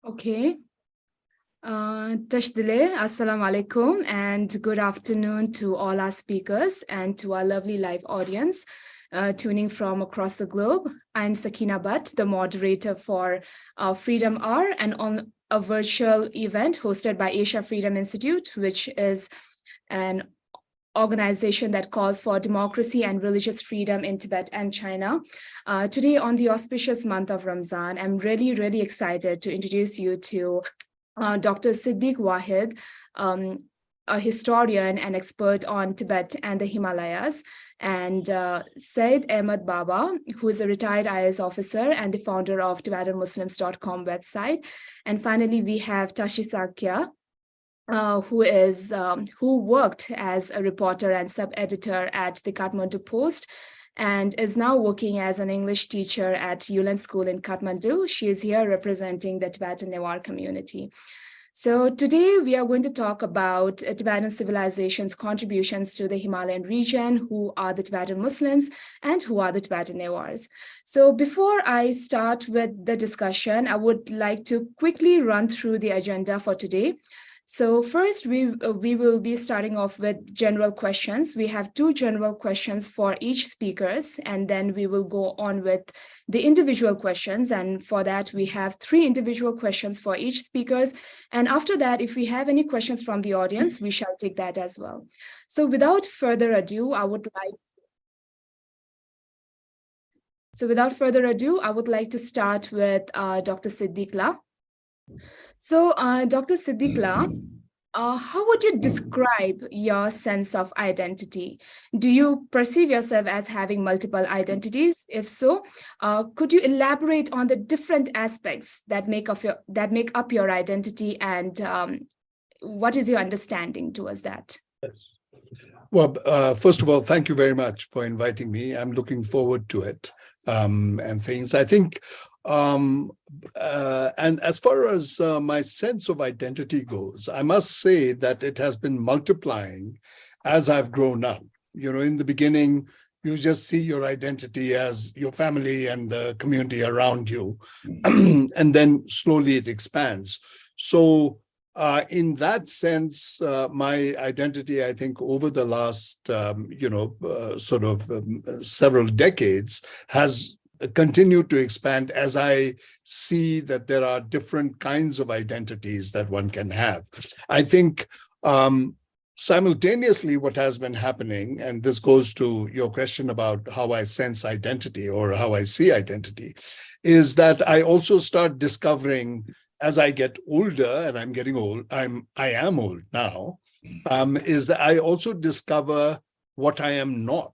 Okay. Tashdile, Assalamu alaikum, and good afternoon to all our speakers and to our lovely live audience tuning from across the globe. I'm Sakina Bhatt, the moderator for Freedom Hour, and on a virtual event hosted by Asia Freedom Institute, which is an organization that calls for democracy and religious freedom in Tibet and China. Today, on the auspicious month of Ramzan, I'm really excited to introduce you to Dr. Siddiq Wahid, a historian and expert on Tibet and the Himalayas, and Said Ahmed Baba, who is a retired IAS officer and the founder of TibetanMuslims.com website. And finally, we have Tashi Sakya, who worked as a reporter and sub-editor at the Kathmandu Post and is now working as an English teacher at Ulan School in Kathmandu. She is here representing the Tibetan Newar community. So today we are going to talk about Tibetan civilization's contributions to the Himalayan region, who are the Tibetan Muslims and who are the Tibetan Newars. So before I start with the discussion, I would like to quickly run through the agenda for today. So first, we will be starting off with general questions. We have 2 general questions for each speakers, and then we will go on with the individual questions. And for that, we have 3 individual questions for each speakers. And after that, if we have any questions from the audience, we shall take that as well. So without further ado, I would like to start with Dr. Siddiqla. So, Dr. Siddiqla, how would you describe your sense of identity? Do you perceive yourself as having multiple identities? If so, could you elaborate on the different aspects that make up your identity, and what is your understanding towards that? Yes. Well, first of all, thank you very much for inviting me. I'm looking forward to it and things. I think, and as far as my sense of identity goes, I must say that it has been multiplying as I've grown up. You know, in the beginning, you just see your identity as your family and the community around you, and then slowly it expands. So, in that sense, my identity, I think, over the last, several decades has continued to expand as I see that there are different kinds of identities that one can have. I think simultaneously what has been happening, and this goes to your question about how I sense identity or how I see identity, is that I also start discovering as I get older, and I'm getting old, I am old now, is that I also discover what I am not,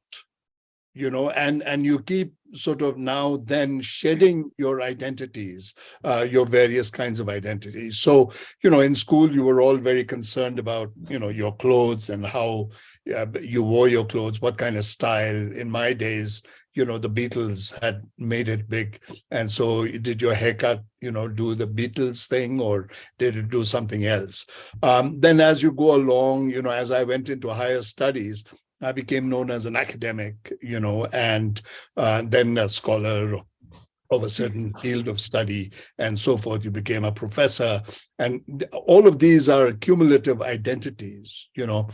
you know, and you keep sort of now then shedding your identities, your various kinds of identities. So, you know, in school, you were all very concerned about, you know, your clothes and how you wore your clothes, what kind of style. In my days, you know, the Beatles had made it big. And so did your haircut, you know, do the Beatles thing, or did it do something else? Then as you go along, you know, as I went into higher studies, I became known as an academic, you know, and then a scholar of a certain field of study and so forth. You became a professor. And all of these are cumulative identities, you know.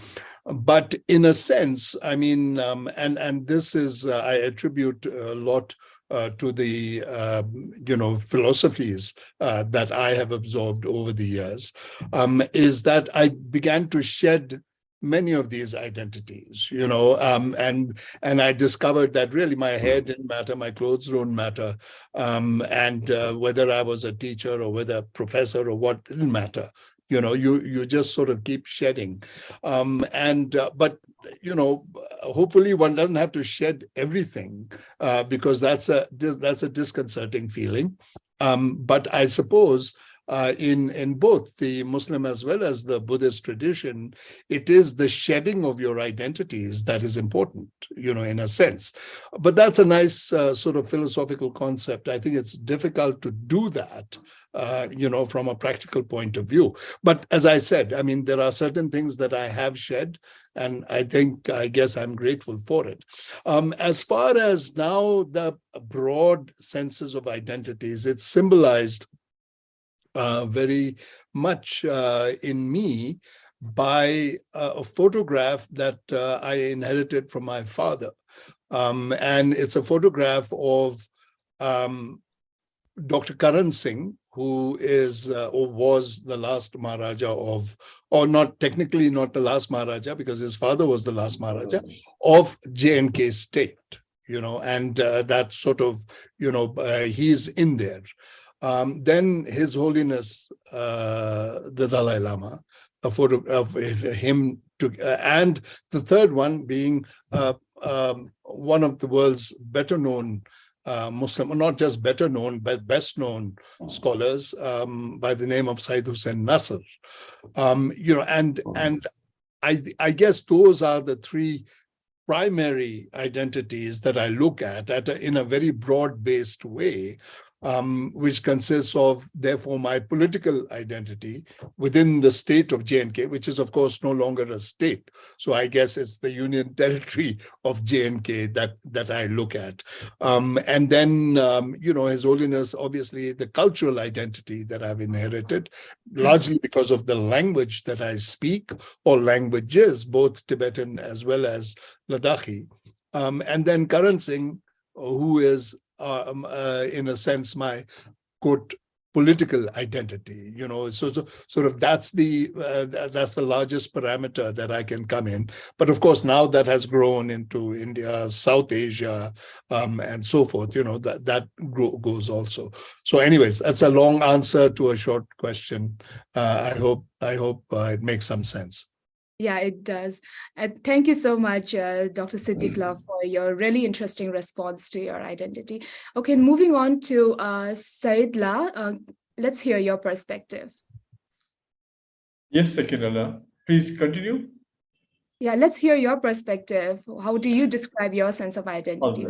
But in a sense, I mean, and this is, I attribute a lot to the, philosophies that I have absorbed over the years, is that I began to shed many of these identities, you know, and I discovered that really my hair didn't matter, my clothes don't matter, and whether I was a teacher or whether a professor or what, didn't matter. You know, you just sort of keep shedding, but you know, hopefully one doesn't have to shed everything, because that's a disconcerting feeling. But I suppose in both the Muslim as well as the Buddhist tradition, it is the shedding of your identities that is important, you know, in a sense. But that's a nice sort of philosophical concept. I think it's difficult to do that, you know, from a practical point of view. But as I said, I mean, there are certain things that I have shed, and I guess I'm grateful for it. As far as now the broad senses of identities, it's symbolized very much in me by a photograph that I inherited from my father. And it's a photograph of Dr. Karan Singh, who is or was the last Maharaja of, or not technically not the last Maharaja, because his father was the last Maharaja of J&K state, and that sort of, he's in there. Then His Holiness, the Dalai Lama, a photo of him, and the third one being one of the world's better known Muslim, or not just better known, but best known scholars by the name of Said Hussain Nasr. And I guess those are the three primary identities that I look at in a very broad-based way, which consists of, therefore, my political identity within the state of J&K, which is, of course, no longer a state. So I guess it's the union territory of J&K that I look at. And then, His Holiness, obviously, the cultural identity that I've inherited, largely because of the language that I speak, or languages, both Tibetan as well as Ladakhi. And then Karan Singh, who is in a sense, my quote political identity. So sort of that's the largest parameter that I can come in. But of course, now that has grown into India, South Asia, and so forth. That goes also. So, anyways, that's a long answer to a short question. I hope it makes some sense. Yeah, it does. Thank you so much, Dr. Siddiqullah, for your really interesting response to your identity. Okay, moving on to Saidullah. Let's hear your perspective. Yes, Sakinullah. Please continue. Yeah, let's hear your perspective. How do you describe your sense of identity?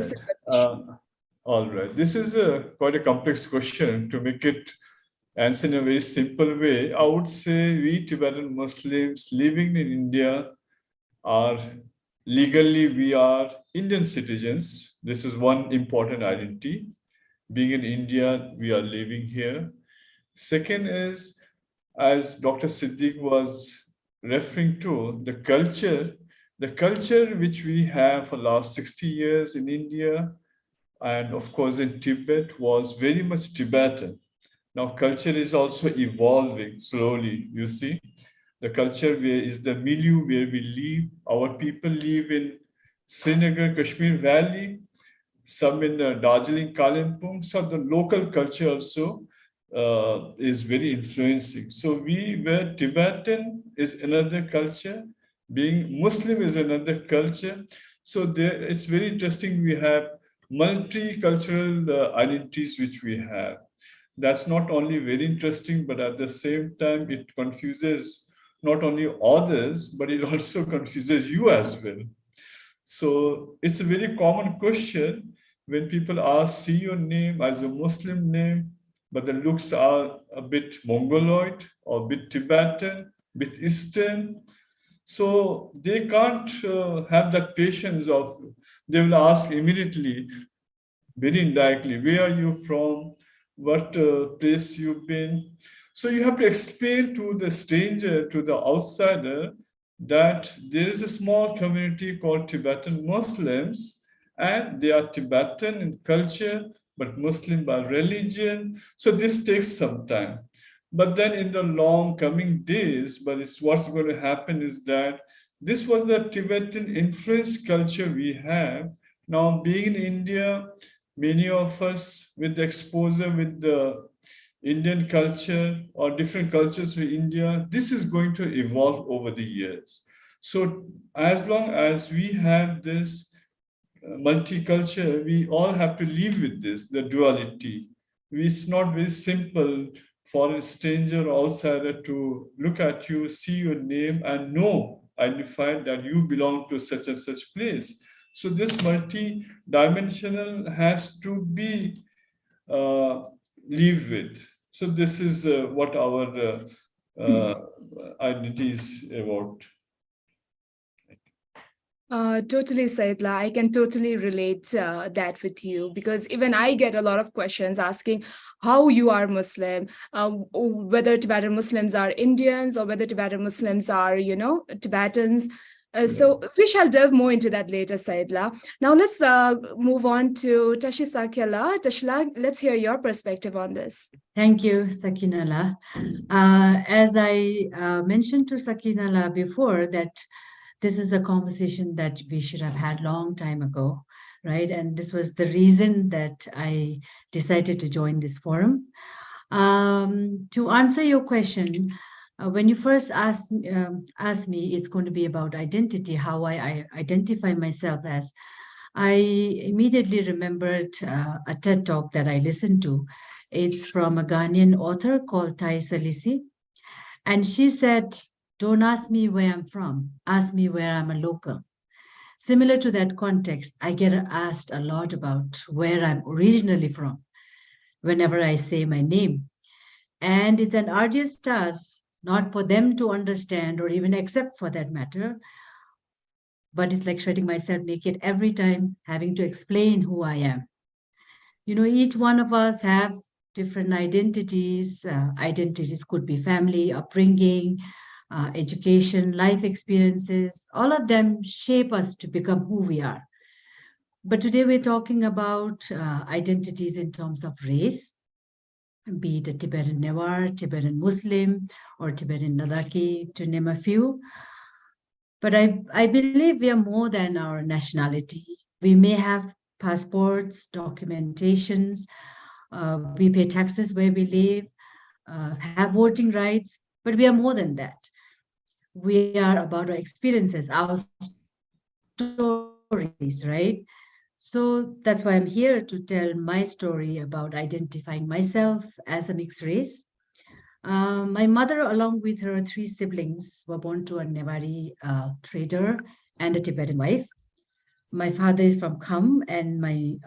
All right. This is quite a complex question. To make it answer in a very simple way, I would say we Tibetan Muslims living in India are legally, we are Indian citizens. This is one important identity. Being in India, we are living here. Second is, as Dr. Siddiq was referring to, the culture which we have for last 60 years in India, and of course in Tibet, was very much Tibetan. Now, culture is also evolving slowly, you see. The culture is the milieu where we live. Our people live in Srinagar, Kashmir Valley, some in Darjeeling, Kalimpong. So the local culture also is very influencing. So we were Tibetan is another culture. Being Muslim is another culture. So it's very interesting. We have multicultural identities which we have. That's not only very interesting, but at the same time, it confuses not only others, but it also confuses you as well. So it's a very common question when people ask, see your name as a Muslim name, but the looks are a bit Mongoloid or a bit Tibetan, a bit Eastern. So they can't have that patience of, they will ask immediately, very indirectly, where are you from? What place you've been? So you have to explain to the stranger, to the outsider, that there is a small community called Tibetan Muslims, and they are Tibetan in culture, but Muslim by religion. So this takes some time. But then in the long coming days, what's going to happen is that this was the Tibetan influenced culture we have. Now, being in India, many of us with the exposure with the Indian culture or different cultures with India, this is going to evolve over the years. So as long as we have this multicultural, we all have to live with this, the duality. It's not very simple for a stranger or outsider to look at you, see your name, and identify that you belong to such and such place. So this multi-dimensional has to be lived with. So this is what our identity is about. Totally, Saidla. I can totally relate that with you, because even I get a lot of questions asking how you are Muslim, whether Tibetan Muslims are Indians or whether Tibetan Muslims are, Tibetans. So we shall delve more into that later, Saidla. Now let's move on to Tashi Sakyala. Tashila, let's hear your perspective on this. Thank you, Sakinala. As I mentioned to Sakinala before, that this is a conversation that we should have had long time ago, right? And this was the reason that I decided to join this forum. To answer your question, when you first asked me, it's going to be about identity, how I identify myself as. I immediately remembered a TED talk that I listened to. It's from a Ghanaian author called Tai Salisi. And she said, "Don't ask me where I'm from, ask me where I'm a local." Similar to that context, I get asked a lot about where I'm originally from whenever I say my name. And it's an arduous task, not for them to understand or even accept for that matter, but it's like shredding myself naked every time, having to explain who I am. Each one of us have different identities. Identities could be family, upbringing, education, life experiences. All of them shape us to become who we are. But today we're talking about identities in terms of race, be it a Tibetan Newar, Tibetan Muslim, or Tibetan Ladakhi, to name a few. But I believe we are more than our nationality. We may have passports, documentations, we pay taxes where we live, have voting rights, but we are more than that. We are about our experiences, our stories, right? So that's why I'm here to tell my story about identifying myself as a mixed race. My mother, along with her 3 siblings, were born to a Newari trader and a Tibetan wife. My father is from Kham and my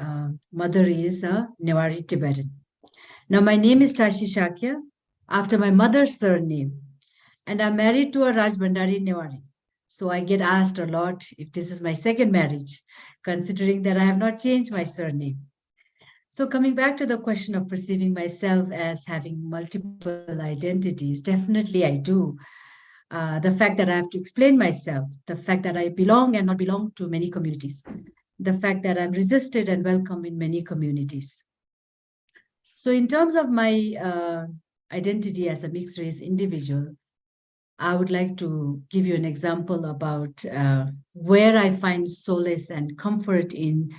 mother is a Newari Tibetan. Now, my name is Tashi Shakya, after my mother's surname, and I'm married to a Rajbandari Newari. So I get asked a lot if this is my second marriage, considering that I have not changed my surname. So coming back to the question of perceiving myself as having multiple identities, definitely I do. The fact that I have to explain myself, the fact that I belong and not belong to many communities, the fact that I'm resisted and welcome in many communities. So in terms of my identity as a mixed race individual, I would like to give you an example about where I find solace and comfort in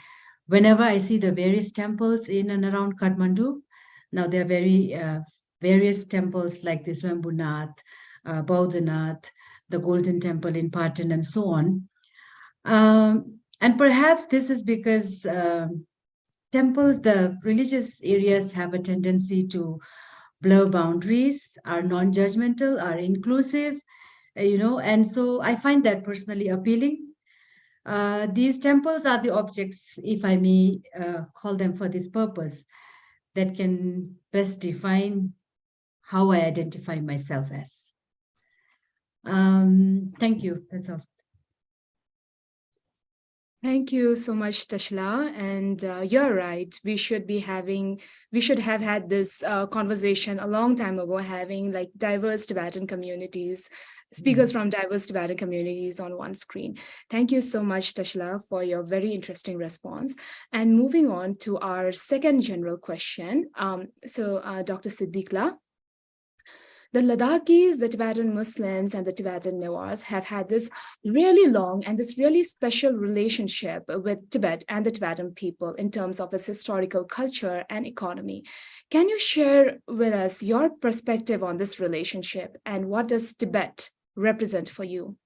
whenever I see the various temples in and around Kathmandu. Now there are various temples like the Swambhunath, Baudhanath, the Golden Temple in Patan, and so on. And perhaps this is because temples, the religious areas, have a tendency to blur boundaries, are non-judgmental, are inclusive, and so I find that personally appealing. These temples are the objects, if I may call them for this purpose, that can best define how I identify myself as. Thank you. That's all. Thank you so much, Tashla. And you're right. We should have had this conversation a long time ago, having like diverse Tibetan communities, speakers from diverse Tibetan communities on one screen. Thank you so much, Tashla, for your very interesting response. And moving on to our second general question. Dr. Siddiqla, the Ladakhis, the Tibetan Muslims, and the Tibetan Newars have had this really long and this really special relationship with Tibet and the Tibetan people in terms of its historical culture and economy. Can you share with us your perspective on this relationship and what does Tibet represent for you?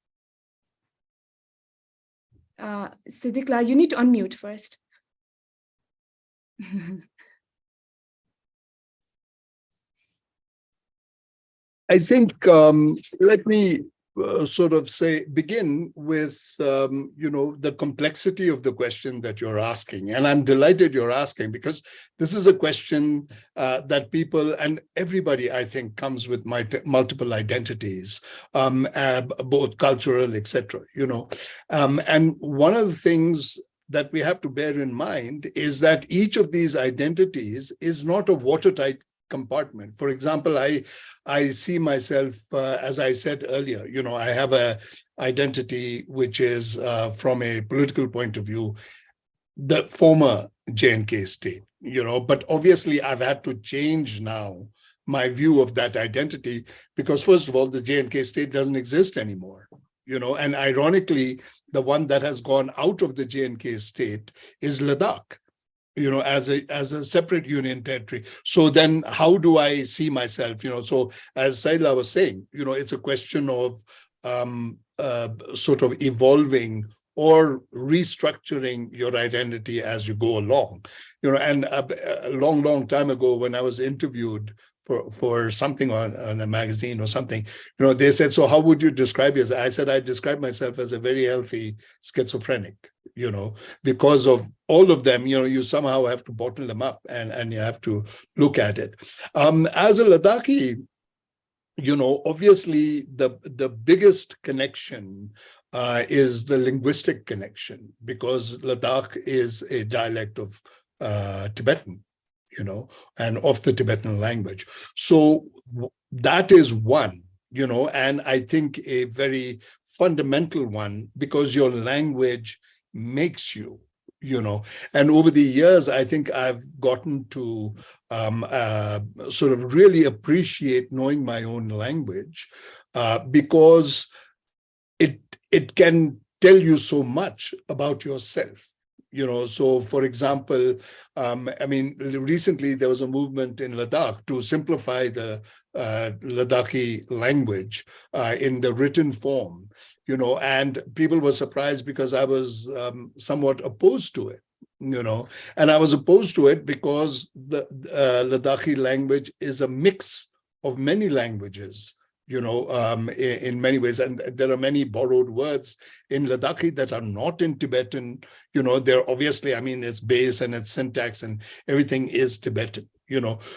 Siddiqla, you need to unmute first. I think, let me sort of begin with, the complexity of the question that you're asking. And I'm delighted you're asking, because this is a question that people and everybody, I think, comes with multiple identities, both cultural, etc. And one of the things that we have to bear in mind is that each of these identities is not a watertight compartment. For example, I see myself, as I said earlier, I have a identity which is, from a political point of view, the former J&K state, but obviously I've had to change now my view of that identity, because first of all, the J&K state doesn't exist anymore. And ironically, the one that has gone out of the J&K state is Ladakh, as a separate union territory. So then how do I see myself? So as Saila was saying, it's a question of sort of evolving or restructuring your identity as you go along. And a long time ago, when I was interviewed for something on a magazine or something, they said, so how would you describe yourself? I said, I describe myself as a very healthy schizophrenic, because of all of them, you somehow have to bottle them up and you have to look at it. As a Ladakhi, obviously the biggest connection is the linguistic connection, because Ladakh is a dialect of Tibetan, and of the Tibetan language. So that is one, and I think a very fundamental one, because your language makes you, and over the years, I think I've gotten to sort of really appreciate knowing my own language, because it can tell you so much about yourself. So for example, recently there was a movement in Ladakh to simplify the Ladakhi language in the written form, and people were surprised because I was somewhat opposed to it, and I was opposed to it because the Ladakhi language is a mix of many languages, in many ways. And there are many borrowed words in Ladakhi that are not in Tibetan. They're obviously, it's base and its syntax and everything is Tibetan,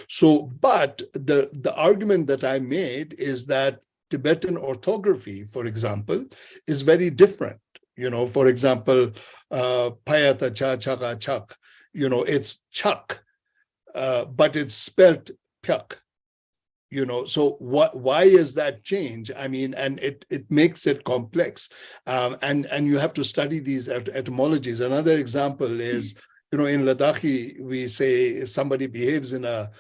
So, but the argument that I made is that Tibetan orthography, for example, is very different. For example, Payata Cha Chaka Chak, it's Chak, but it's spelt Pyak. So why is that change? And it makes it complex, and you have to study these etymologies. Another example is, in Ladakhi, we say if somebody behaves in a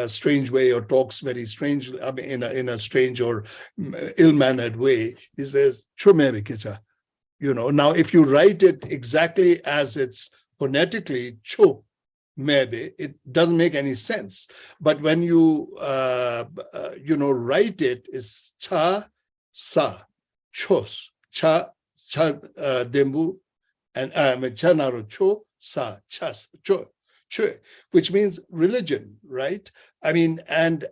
strange way or talks very strange, in a strange or ill-mannered way, he says "Chumevikicha." Now if you write it exactly as it's phonetically "cho," maybe it doesn't make any sense, but when you write it is cha sa chos cha dembu and cha naro cho sa chas cho, which means religion, right? And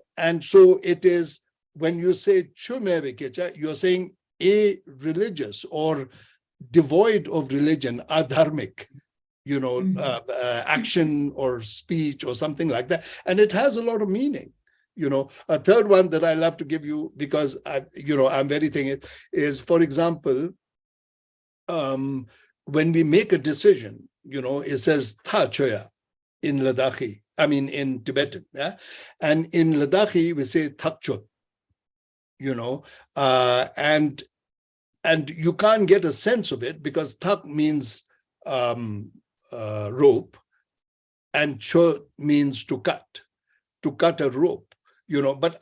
so it is, when you say chumevekecha, you're saying a religious or devoid of religion, adharmic, action or speech or something like that. And it has a lot of meaning. A third one that I love to give you, because I'm very thinking, is, for example, when we make a decision, it says "tha choya" in Ladakhi, in Tibetan, yeah? And in Ladakhi, we say "thakchot," and you can't get a sense of it because "thak" means rope, and "cho" means to cut a rope, but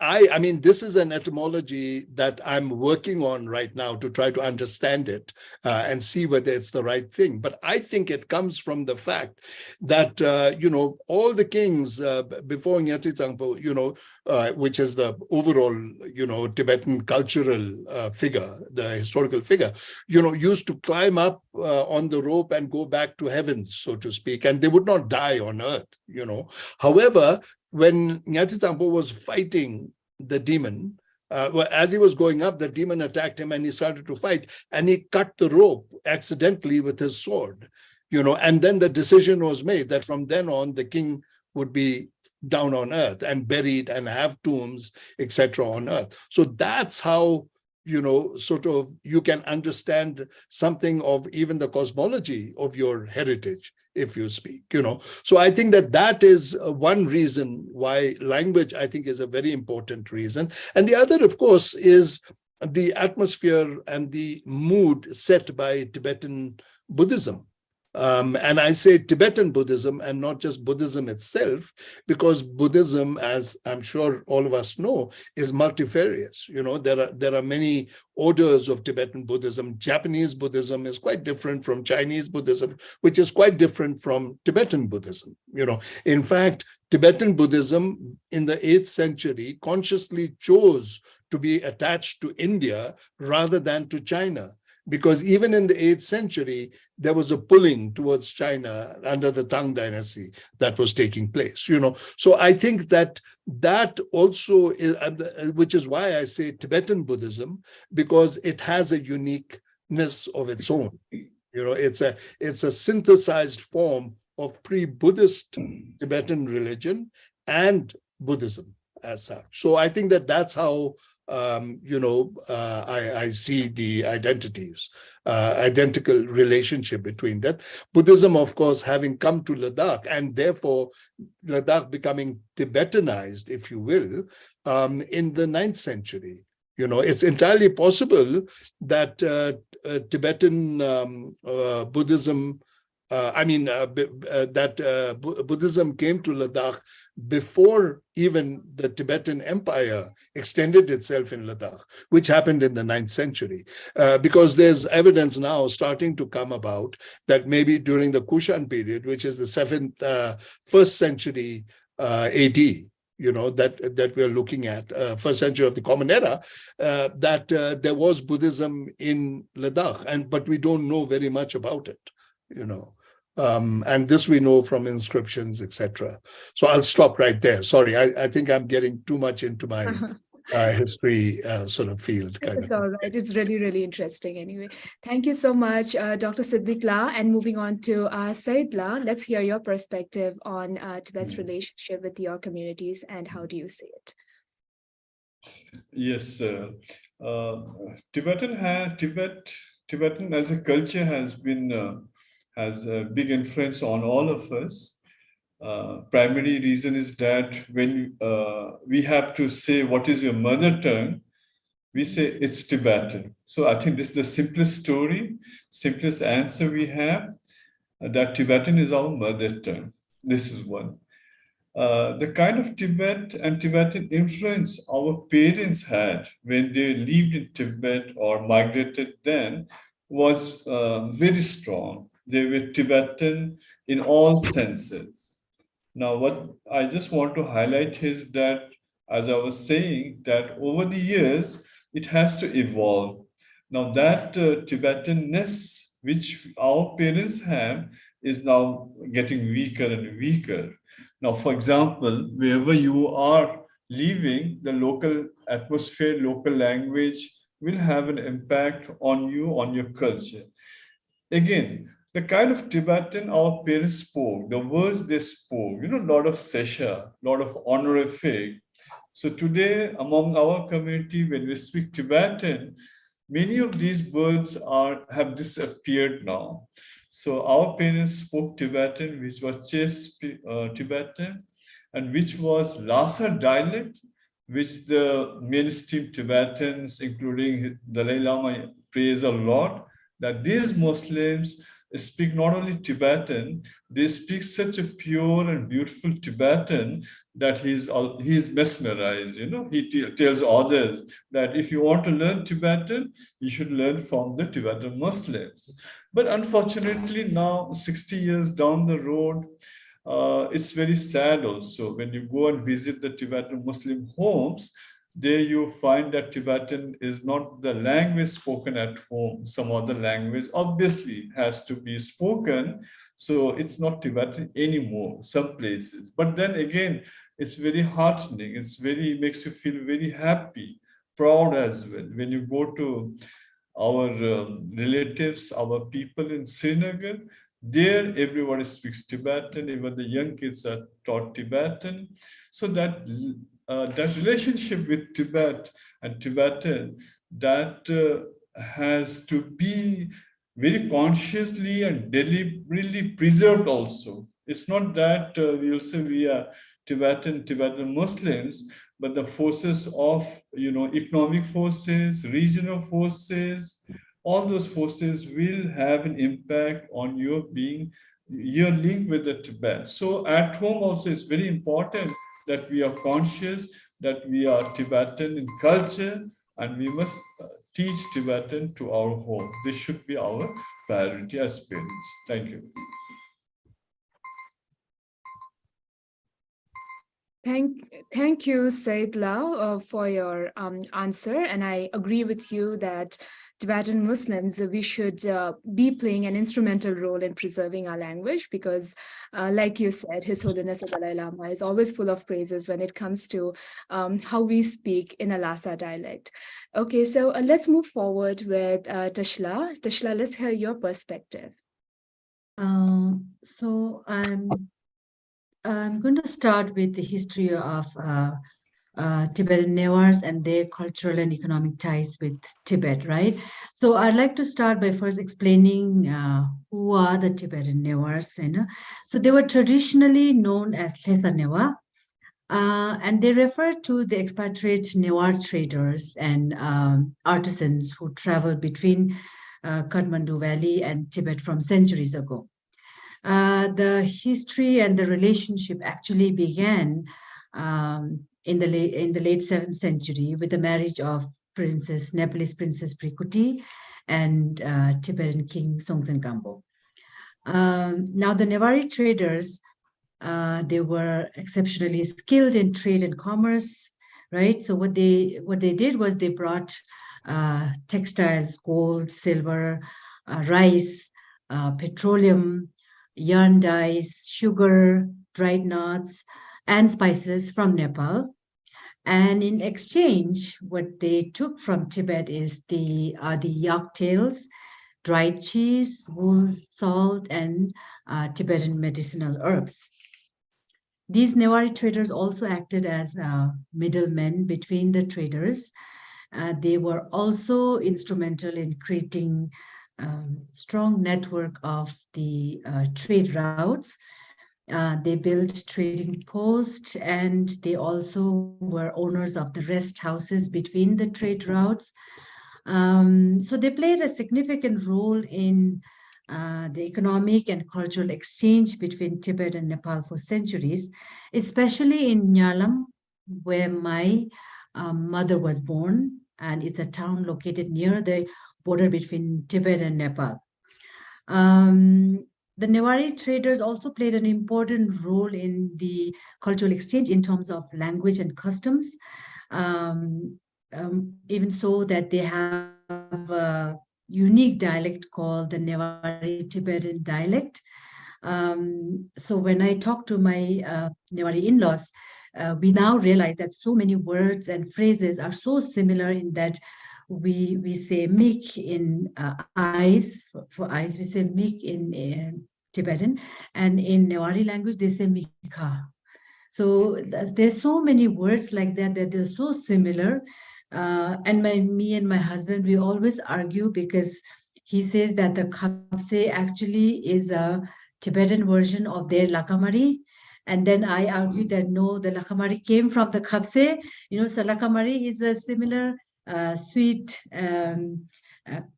this is an etymology that I'm working on right now to try to understand it and see whether it's the right thing. But I think it comes from the fact that, all the kings before Nyati Tsangpo, which is the overall, Tibetan cultural figure, the historical figure, used to climb up on the rope and go back to heaven, so to speak, and they would not die on earth, However, when Nyati Tsangpo was fighting the demon, Well, as he was going up, the demon attacked him and he started to fight, and he cut the rope accidentally with his sword, and then the decision was made that from then on, the king would be down on earth and buried and have tombs, etc. on earth. So that's how, sort of you can understand something of even the cosmology of your heritage, if you speak, So I think that is one reason why language, I think, is a very important reason. And the other, of course, is the atmosphere and the mood set by Tibetan Buddhism. And I say Tibetan Buddhism and not just Buddhism itself, because Buddhism, as I'm sure all of us know, is multifarious. There are many orders of Tibetan Buddhism. Japanese Buddhism is quite different from Chinese Buddhism, which is quite different from Tibetan Buddhism. In fact, Tibetan Buddhism in the 8th century consciously chose to be attached to India rather than to China. Because even in the 8th century, there was a pulling towards China under the Tang dynasty that was taking place, So I think that also is, which is why I say Tibetan Buddhism, because it has a uniqueness of its own. It's a synthesized form of pre-Buddhist Tibetan religion and Buddhism as such. So I think that's how I see the identical relationship between that. Buddhism, of course, having come to Ladakh, and therefore Ladakh becoming Tibetanized, if you will, in the 9th century. It's entirely possible that Tibetan Buddhism, Buddhism came to Ladakh before even the Tibetan Empire extended itself in Ladakh, which happened in the 9th century. Because there's evidence now starting to come about that maybe during the Kushan period, which is the 1st century AD, that we're looking at, 1st century of the Common Era, that there was Buddhism in Ladakh, but we don't know very much about it, and this we know from inscriptions, etc. So I'll stop right there. Sorry, I think I'm getting too much into my history sort of field. It's all right. It's really, really interesting anyway. Thank you so much, Dr. Siddiq La. And moving on to Said La, let's hear your perspective on Tibet's relationship with your communities and how do you see it? Yes, Tibetan as a culture has a big influence on all of us. Primary reason is that when we have to say what is your mother tongue, we say it's Tibetan. So I think this is the simplest story, simplest answer we have, that Tibetan is our mother tongue. This is one. The kind of Tibet and Tibetan influence our parents had when they lived in Tibet or migrated then was very strong. They were Tibetan in all senses. Now, what I just want to highlight is that, as I was saying, that over the years, it has to evolve. Now, that Tibetanness, which our parents have, is now getting weaker and weaker. Now, for example, wherever you are living, the local atmosphere, local language will have an impact on you, on your culture. Again, the kind of Tibetan our parents spoke, the words they spoke, a lot of sesha, a lot of honorific. So today, among our community, when we speak Tibetan, many of these words have disappeared now. So our parents spoke Tibetan, which was Ches Tibetan, and which was Lhasa dialect, which the mainstream Tibetans, including Dalai Lama, praise a lot, that these Muslims speak not only Tibetan, they speak such a pure and beautiful Tibetan that he's mesmerized. He tells others that if you want to learn Tibetan, you should learn from the Tibetan Muslims. But unfortunately, now 60 years down the road, it's very sad also when you go and visit the Tibetan Muslim homes. There you find that Tibetan is not the language spoken at home. Some other language obviously has to be spoken. So it's not Tibetan anymore, some places. But then again, it's very heartening. It makes you feel very happy proud as well. When you go to our relatives, our people in Srinagar, there everybody speaks Tibetan, even the young kids are taught Tibetan. So that relationship with Tibet and Tibetan, that has to be very consciously and deliberately preserved also. It's not that we will say we are Tibetan Muslims, but the forces of, economic forces, regional forces, all those forces will have an impact on your link with the Tibet. So at home also it's very important that we are conscious that we are Tibetan in culture, and we must teach Tibetan to our home. This should be our priority as parents. Thank you. Thank you, Said Lau, for your answer. And I agree with you that Tibetan Muslims, we should be playing an instrumental role in preserving our language because, like you said, His Holiness the Dalai Lama is always full of praises when it comes to how we speak in a Lhasa dialect. Okay, so let's move forward with Tashla. Tashla, let's hear your perspective. So I'm going to start with the history of Tibetan Newars and their cultural and economic ties with Tibet, right? So I'd like to start by first explaining who are the Tibetan Newars. So they were traditionally known as Lhesa Newa, and they refer to the expatriate Newar traders and artisans who traveled between Kathmandu Valley and Tibet from centuries ago. The history and the relationship actually began in the late 7th century with the marriage of Nepalese Princess Prikuti and Tibetan King Songtsen Gampo. Now the Newari traders, they were exceptionally skilled in trade and commerce, right? So what they did was they brought textiles, gold, silver, rice, petroleum, yarn dyes, sugar, dried nuts, and spices from Nepal. And in exchange, what they took from Tibet is the yak tails, dried cheese, wool, salt, and Tibetan medicinal herbs. These Newari traders also acted as middlemen between the traders. They were also instrumental in creating strong network of the trade routes. They built trading posts, and they also were owners of the rest houses between the trade routes. So they played a significant role in the economic and cultural exchange between Tibet and Nepal for centuries, especially in Nyalam, where my mother was born, and it's a town located near the border between Tibet and Nepal. The Newari traders also played an important role in the cultural exchange in terms of language and customs, even so that they have a unique dialect called the Newari Tibetan dialect. So when I talk to my Newari in-laws, we now realize that so many words and phrases are so similar in that we say mik in eyes, for eyes, we say mik in Tibetan, and in Newari language, they say mika. So there's so many words like that they're so similar. And me and my husband, we always argue because he says that the khapse actually is a Tibetan version of their lakamari. And then I argue that no, the lakamari came from the khapse. So lakamari is a similar sweet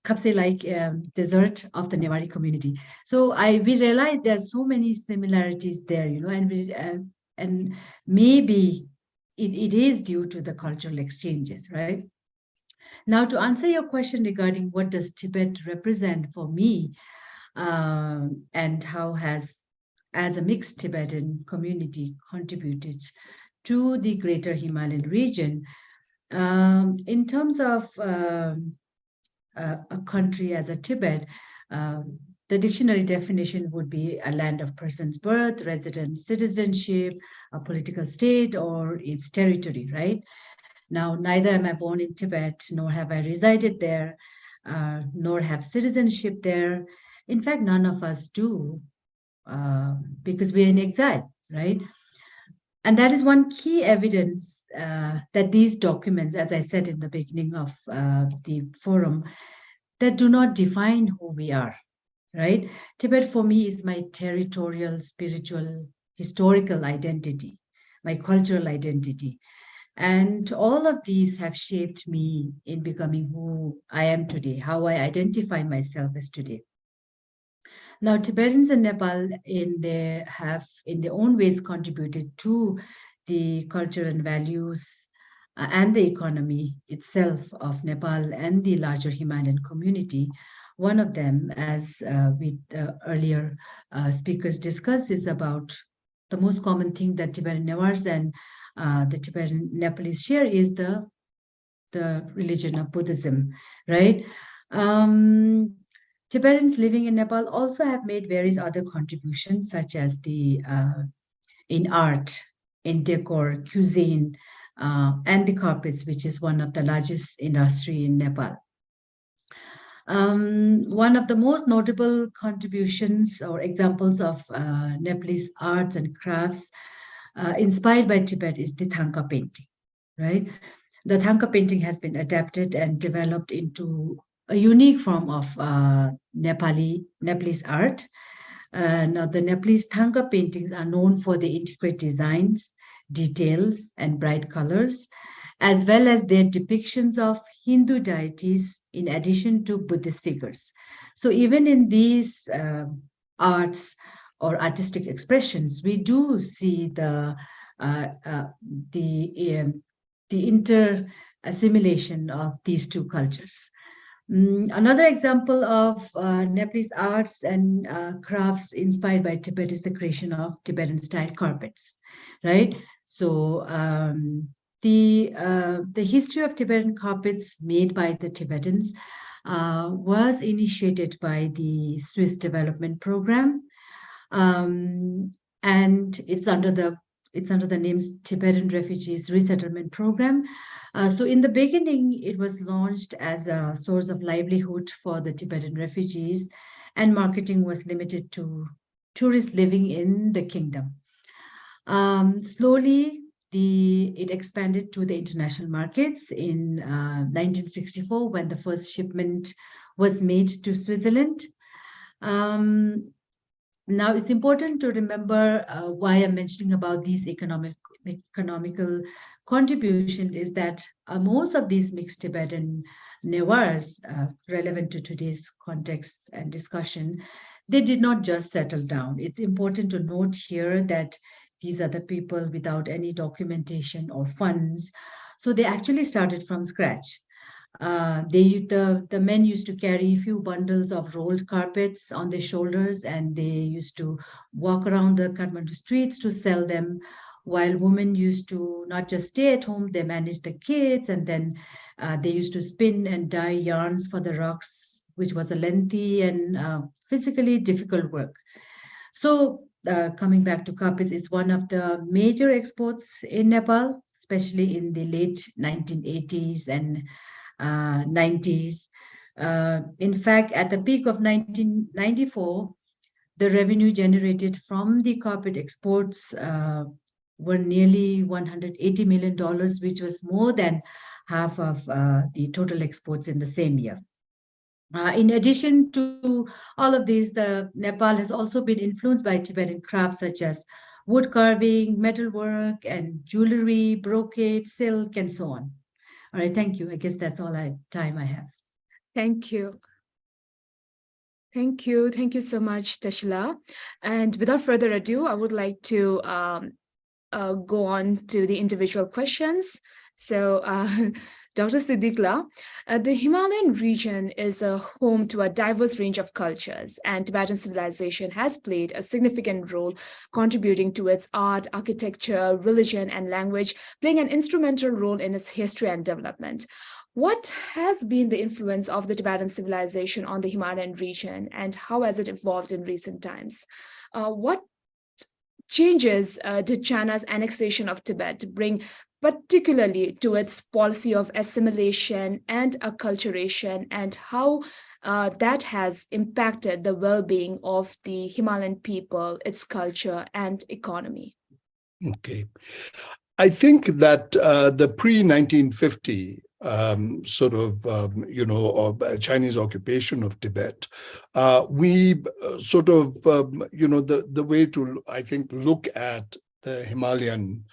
khapse-like dessert of the Newari community. So we realized there's so many similarities there, and maybe it is due to the cultural exchanges, right? Now, to answer your question regarding what does Tibet represent for me, and how has, as a mixed Tibetan community, contributed to the greater Himalayan region, in terms of a country as a Tibet, the dictionary definition would be a land of person's birth, residence, citizenship, a political state, or its territory, right? Now, neither am I born in Tibet, nor have I resided there, nor have citizenship there. In fact, none of us do, because we're in exile, right? And that is one key evidence that these documents, as I said in the beginning of the forum, that do not define who we are, right? Tibet for me is my territorial, spiritual, historical identity, my cultural identity. And all of these have shaped me in becoming who I am today, how I identify myself as today. Now, Tibetans in Nepal have in their own ways contributed to the culture and values and the economy itself of Nepal and the larger Himalayan community. One of them, as with earlier speakers discussed, is about the most common thing that Tibetan Newars and the Tibetan Nepalese share is the religion of Buddhism, right? Tibetans living in Nepal also have made various other contributions, such as in art, in decor, cuisine, and the carpets, which is one of the largest industry in Nepal. One of the most notable contributions or examples of Nepalese arts and crafts inspired by Tibet is the Thangka painting, right? The Thangka painting has been adapted and developed into a unique form of Nepalese art. Now, the Nepalese Thangka paintings are known for their intricate designs, details, and bright colors, as well as their depictions of Hindu deities in addition to Buddhist figures. So even in these arts or artistic expressions, we do see the inter-assimilation of these two cultures. Another example of Nepalese arts and crafts inspired by Tibet is the creation of Tibetan-style carpets, right? So the history of Tibetan carpets made by the Tibetans was initiated by the Swiss Development Program, and it's under the names Tibetan Refugees Resettlement Program. So in the beginning, it was launched as a source of livelihood for the Tibetan refugees, and marketing was limited to tourists living in the kingdom. Slowly, it expanded to the international markets in 1964 when the first shipment was made to Switzerland. Now, it's important to remember why I'm mentioning about these economical contribution is that most of these mixed Tibetan Newars, relevant to today's context and discussion, they did not just settle down. It's important to note here that these are the people without any documentation or funds. So they actually started from scratch. The men used to carry a few bundles of rolled carpets on their shoulders, and they used to walk around the Kathmandu streets to sell them, while women used to not just stay at home, they managed the kids, and then they used to spin and dye yarns for the rugs, which was a lengthy and physically difficult work. So coming back to carpets, it's one of the major exports in Nepal, especially in the late 1980s and 90s. In fact, at the peak of 1994, the revenue generated from the carpet exports were nearly $180 million, which was more than half of the total exports in the same year. In addition to all of these, Nepal has also been influenced by Tibetan crafts such as wood carving, metalwork, and jewelry, brocade, silk, and so on. All right, thank you. I guess that's all time I have. Thank you. Thank you. Thank you so much, Tashila. And without further ado, I would like to go on to the individual questions. So, Dr. Siddiqla, the Himalayan region is a home to a diverse range of cultures, and Tibetan civilization has played a significant role contributing to its art, architecture, religion, and language, playing an instrumental role in its history and development. What has been the influence of the Tibetan civilization on the Himalayan region, and how has it evolved in recent times? What changes did China's annexation of Tibet bring particularly to its policy of assimilation and acculturation, and how that has impacted the well-being of the Himalayan people, its culture and economy. Okay. I think that the pre-1950 Chinese occupation of Tibet, we the way to, I think, look at the Himalayan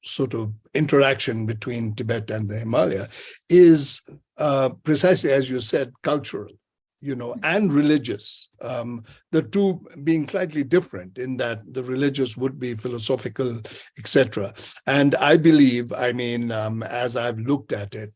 sort of interaction between Tibet and the Himalaya is precisely, as you said, cultural, and religious. The two being slightly different in that the religious would be philosophical, etc. And I believe, as I've looked at it,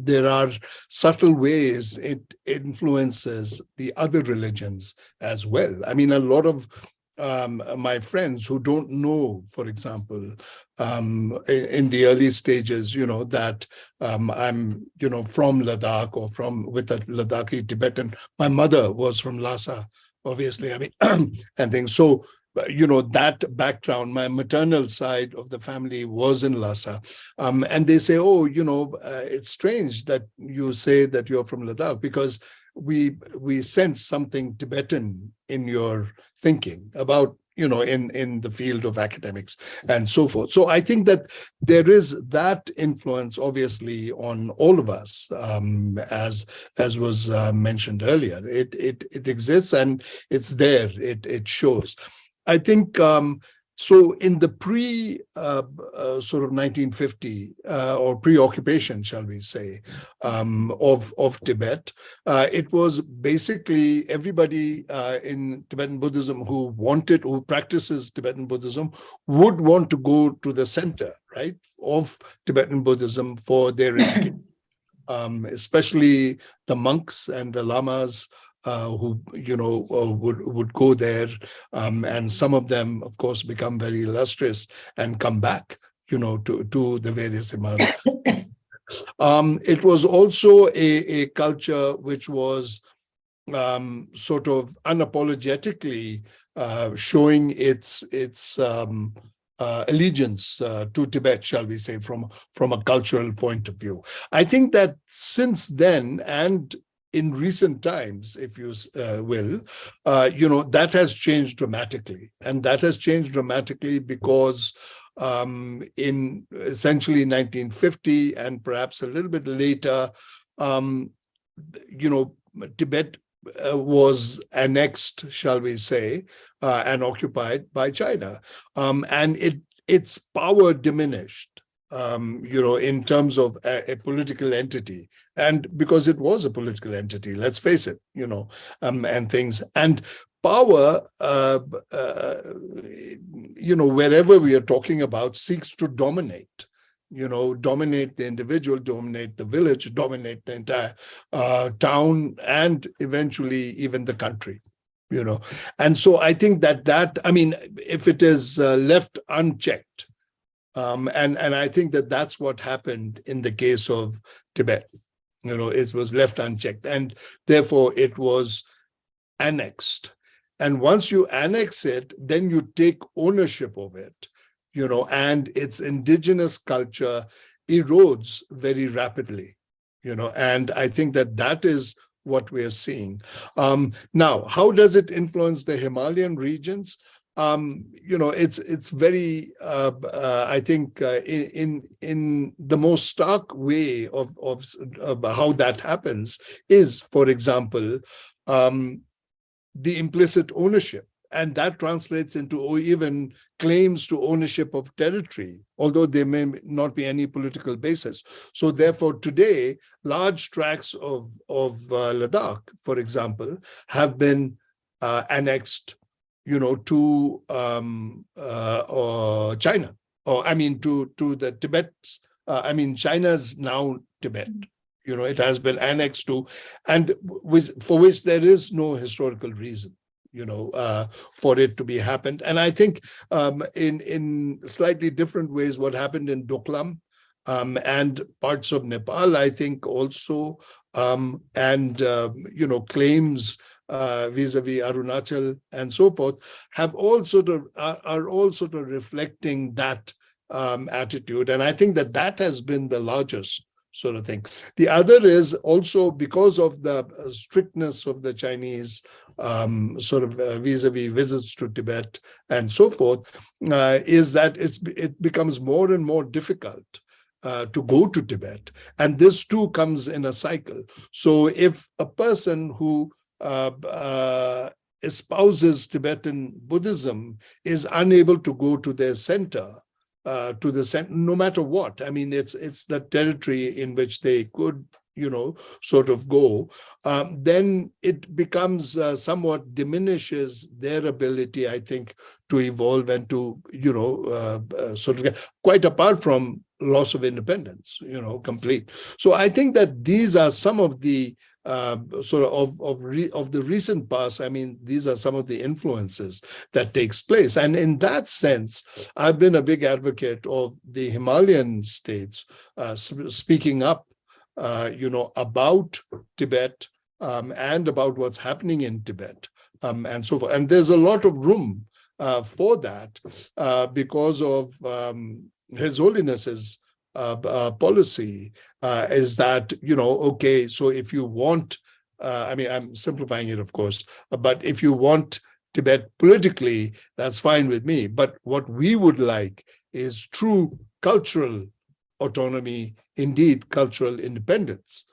there are subtle ways it influences the other religions as well. I mean, a lot of my friends who don't know, for example, in the early stages, that I'm, from Ladakh or with a Ladakhi Tibetan. My mother was from Lhasa, obviously, and things. So, that background, my maternal side of the family was in Lhasa. And they say, oh, it's strange that you say that you're from Ladakh, because we sense something Tibetan in your thinking about, in the field of academics and so forth. So I think that there is that influence, obviously, on all of us, as was mentioned earlier. It exists and it's there. It shows. I think so. In the sort of 1950 or pre-occupation, shall we say, of Tibet, it was basically everybody in Tibetan Buddhism who practices Tibetan Buddhism would want to go to the center, right, of Tibetan Buddhism for their education, especially the monks and the lamas. Who would go there, and some of them, of course, become very illustrious and come back, to the various Himalayas. It was also a culture which was sort of unapologetically showing its allegiance to Tibet, shall we say, from a cultural point of view. I think that since then, and in recent times, if you will, that has changed dramatically. And that has changed dramatically because in essentially 1950 and perhaps a little bit later, Tibet was annexed, shall we say, and occupied by China. And its power diminished. In terms of a political entity, and because it was a political entity, let's face it, and things, and power, wherever we are talking about, seeks to dominate, dominate the individual, dominate the village, dominate the entire town, and eventually even the country, And so I think that if it is left unchecked, and I think that that's what happened in the case of Tibet. It was left unchecked, and therefore it was annexed. And once you annex it, then you take ownership of it, and its indigenous culture erodes very rapidly, and I think that is what we're seeing. Now, how does it influence the Himalayan regions? It's very, I think, in the most stark way of how that happens is, for example, the implicit ownership. And that translates into even claims to ownership of territory, although there may not be any political basis. So therefore, today, large tracts of Ladakh, for example, have been annexed to China, or to the Tibet. China's now Tibet. It has been annexed to, and for which there is no historical reason, for it to be happened. And I think in slightly different ways, what happened in Doklam and parts of Nepal, I think also, and claims vis-a-vis Arunachal and so forth, are all sort of reflecting that attitude. And I think that that has been the largest sort of thing. The other is also because of the strictness of the Chinese sort of vis-a-vis visits to Tibet and so forth, is that it becomes more and more difficult to go to Tibet. And this too comes in a cycle. So if a person who espouses Tibetan Buddhism is unable to go to their center, no matter what. I mean, it's the territory in which they could, sort of go, then it becomes somewhat diminishes their ability, I think, to evolve and to, sort of get, quite apart from loss of independence, complete. So I think that these are some of the sort of the recent past. I mean, these are some of the influences that takes place. And in that sense, I've been a big advocate of the Himalayan states speaking up, about Tibet and about what's happening in Tibet and so forth. And there's a lot of room for that because of His Holiness's policy is that, okay, so if you want, I mean, I'm simplifying it, of course, but if you want Tibet politically, that's fine with me. But what we would like is true cultural autonomy, indeed cultural independence.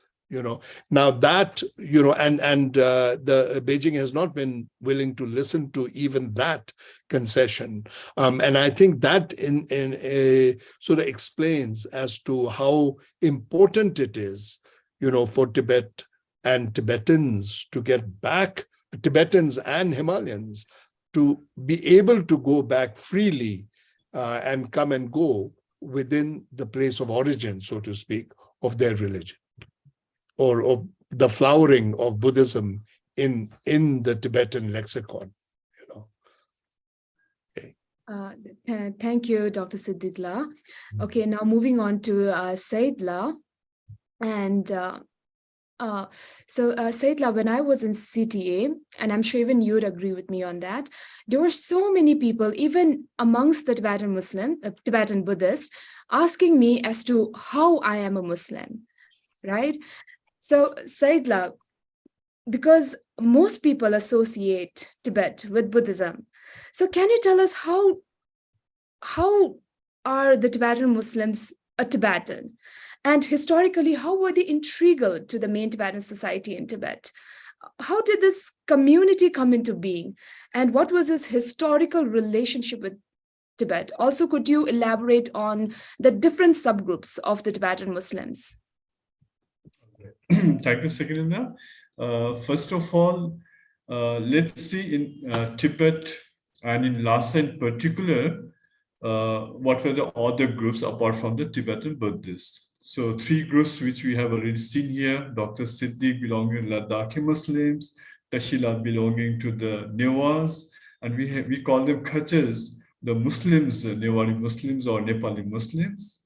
Now that, and the Beijing has not been willing to listen to even that concession. And I think that in a sort of explains as to how important it is, for Tibet and Tibetans to get back, Tibetans and Himalayans to be able to go back freely and come and go within the place of origin, so to speak, of their religion, or of the flowering of Buddhism in the Tibetan lexicon. Okay. Thank you, Dr. Siddhitla. Okay, now moving on to Saidla. And so Saidla, when I was in CTA, and I'm sure even you'd agree with me on that, there were so many people, even amongst the Tibetan Tibetan Buddhists, asking me as to how I am a Muslim, right? So Saidla, because most people associate Tibet with Buddhism, so can you tell us how are the Tibetan Muslims a Tibetan? And historically, how were they integral to the main Tibetan society in Tibet? How did this community come into being? And what was its historical relationship with Tibet? Also, could you elaborate on the different subgroups of the Tibetan Muslims? Thank you, Sakilina. First of all, let's see in Tibet and in Lhasa in particular, what were the other groups apart from the Tibetan Buddhists. So 3 groups which we have already seen here: Dr. Siddiq belonging to Ladakhi Muslims, Tashila belonging to the Newas, and we call them Khachars, the Muslims, Newari Muslims or Nepali Muslims,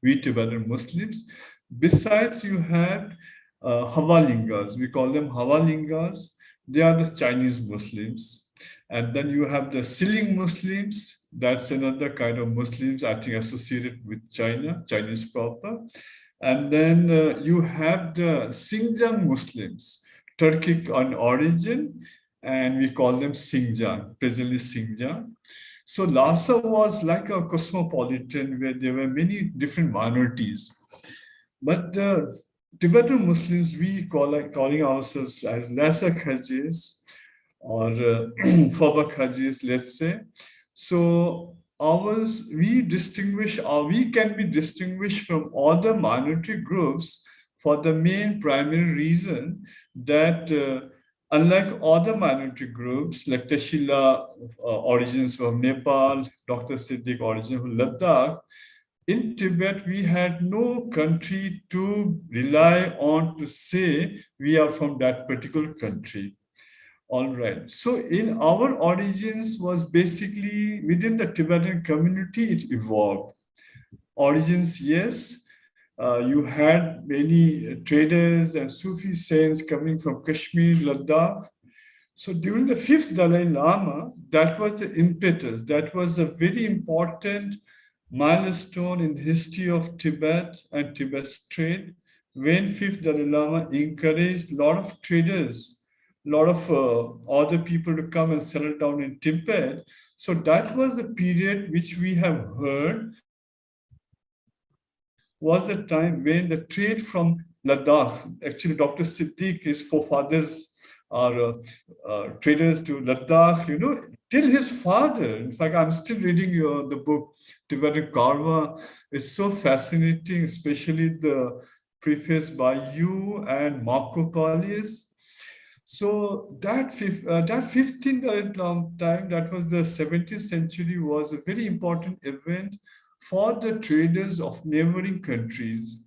we Tibetan Muslims. Besides, you had Havalingas, we call them Havalingas, they are the Chinese Muslims. And then you have the Siling Muslims, that's another kind of Muslims, I think, associated with China, Chinese proper. And then you have the Xinjiang Muslims, Turkic on origin, and we call them Xinjiang, presently Xinjiang. So Lhasa was like a cosmopolitan where there were many different minorities. But the Tibetan Muslims, we calling ourselves as Lhasa Khajis or Phobak Khajis, let's say. So we can be distinguished from other minority groups for the main primary reason that unlike other minority groups like Tashila, origins from Nepal, Dr. Siddiq, origin from Ladakh, in Tibet, we had no country to rely on to say we are from that particular country. All right. So in our origins was basically within the Tibetan community, it evolved. Origins, yes. You had many traders and Sufi saints coming from Kashmir, Ladakh. So during the 5th Dalai Lama, that was the impetus. That was a very important milestone in the history of Tibet and Tibet's trade, when fifth Dalai Lama encouraged a lot of traders, a lot of other people to come and settle down in Tibet. So that was the period which we have heard was the time when the trade from Ladakh, actually Dr. Siddiq, his forefathers are traders to Ladakh, till his father. In fact, I'm still reading the book, Tibetan Karma. It's so fascinating, especially the preface by you and Marco Paulius. So that 15th time, that was the 17th century, was a very important event for the traders of neighboring countries.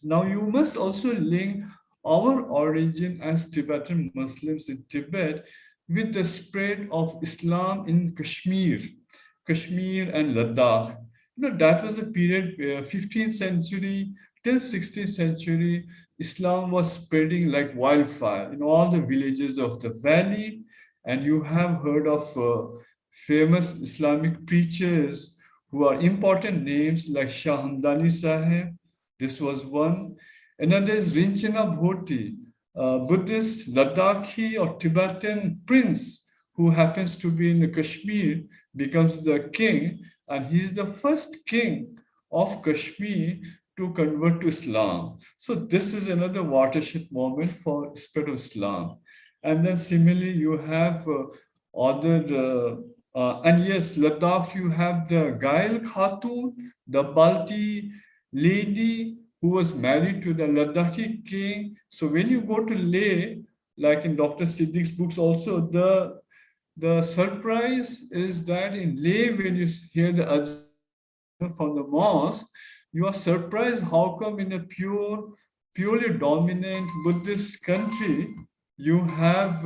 Now, you must also link our origin as Tibetan Muslims in Tibet with the spread of Islam in Kashmir and Ladakh. That was the period, 15th century till 16th century, Islam was spreading like wildfire in all the villages of the valley. And you have heard of famous Islamic preachers who are important names like Shah Hamdani Sahib. This was one. Another is Rinchana Bhoti, a Buddhist Ladakhi or Tibetan prince who happens to be in Kashmir, becomes the king, and he's the first king of Kashmir to convert to Islam. So this is another watershed moment for spread of Islam. And then similarly, you have and yes, Ladakh, you have the Gail Khatun, the Balti lady who was married to the Ladakhi king. So when you go to Leh, like in Dr. Siddique's books also, the surprise is that in Leh, when you hear the azan from the mosque, you are surprised how come in a purely dominant Buddhist country, you have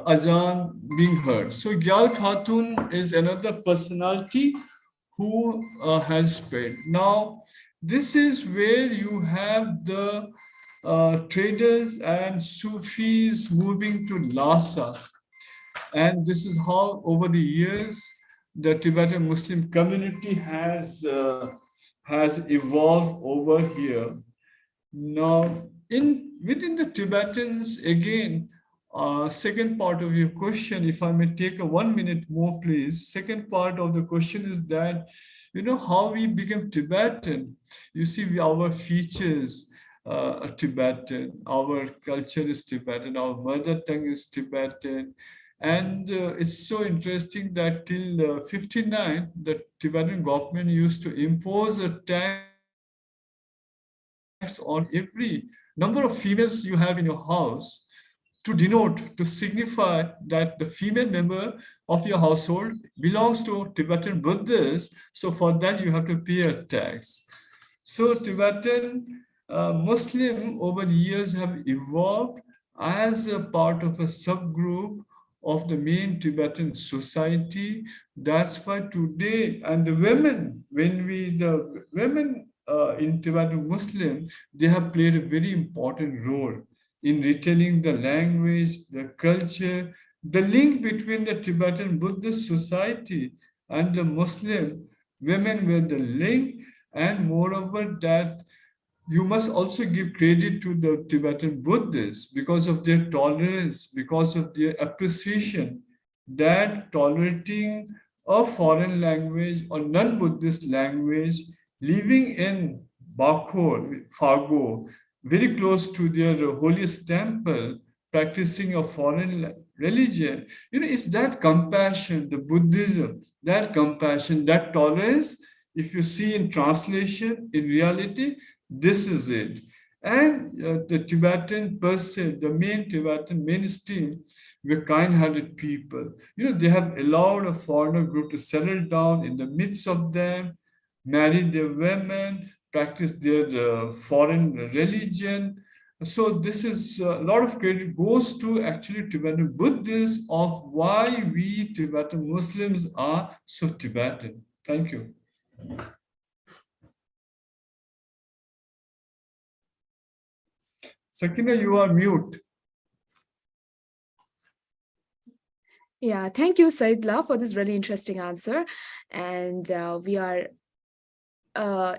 azan being heard. So Gyal Khatun is another personality who has spread. Now, this is where you have the traders and Sufis moving to Lhasa. And this is how, over the years, the Tibetan Muslim community has evolved over here. Now, within the Tibetans, again, second part of your question, if I may take a 1 minute more, please. Second part of the question is that, how we became Tibetan. You see, our features are Tibetan, our culture is Tibetan, our mother tongue is Tibetan. And it's so interesting that till 59, the Tibetan government used to impose a tax on every number of females you have in your house to denote, to signify that the female member of your household belongs to Tibetan Buddhists. So for that, you have to pay a tax. So Tibetan Muslim over the years have evolved as a part of a subgroup of the main Tibetan society. That's why today, and the women, the women in Tibetan Muslim, they have played a very important role in retaining the language, the culture, the link between the Tibetan Buddhist society and the Muslim. Women were the link, and moreover that you must also give credit to the Tibetan Buddhists because of their tolerance, because of their appreciation that tolerating a foreign language or non-Buddhist language, living in Bakhor, Fargo, very close to their holiest temple, practicing a foreign religion. It's that compassion, the Buddhism, that compassion, that tolerance. If you see in translation, in reality, this is it. And the Tibetan person, the main Tibetan mainstream, were kind-hearted people. They have allowed a foreigner group to settle down in the midst of them, marry their women, practice their foreign religion. So this is a lot of credit goes to actually Tibetan Buddhists of why we Tibetan Muslims are so Tibetan. Thank you. Sakina, you are mute. Yeah, thank you, Saidla, for this really interesting answer. And we are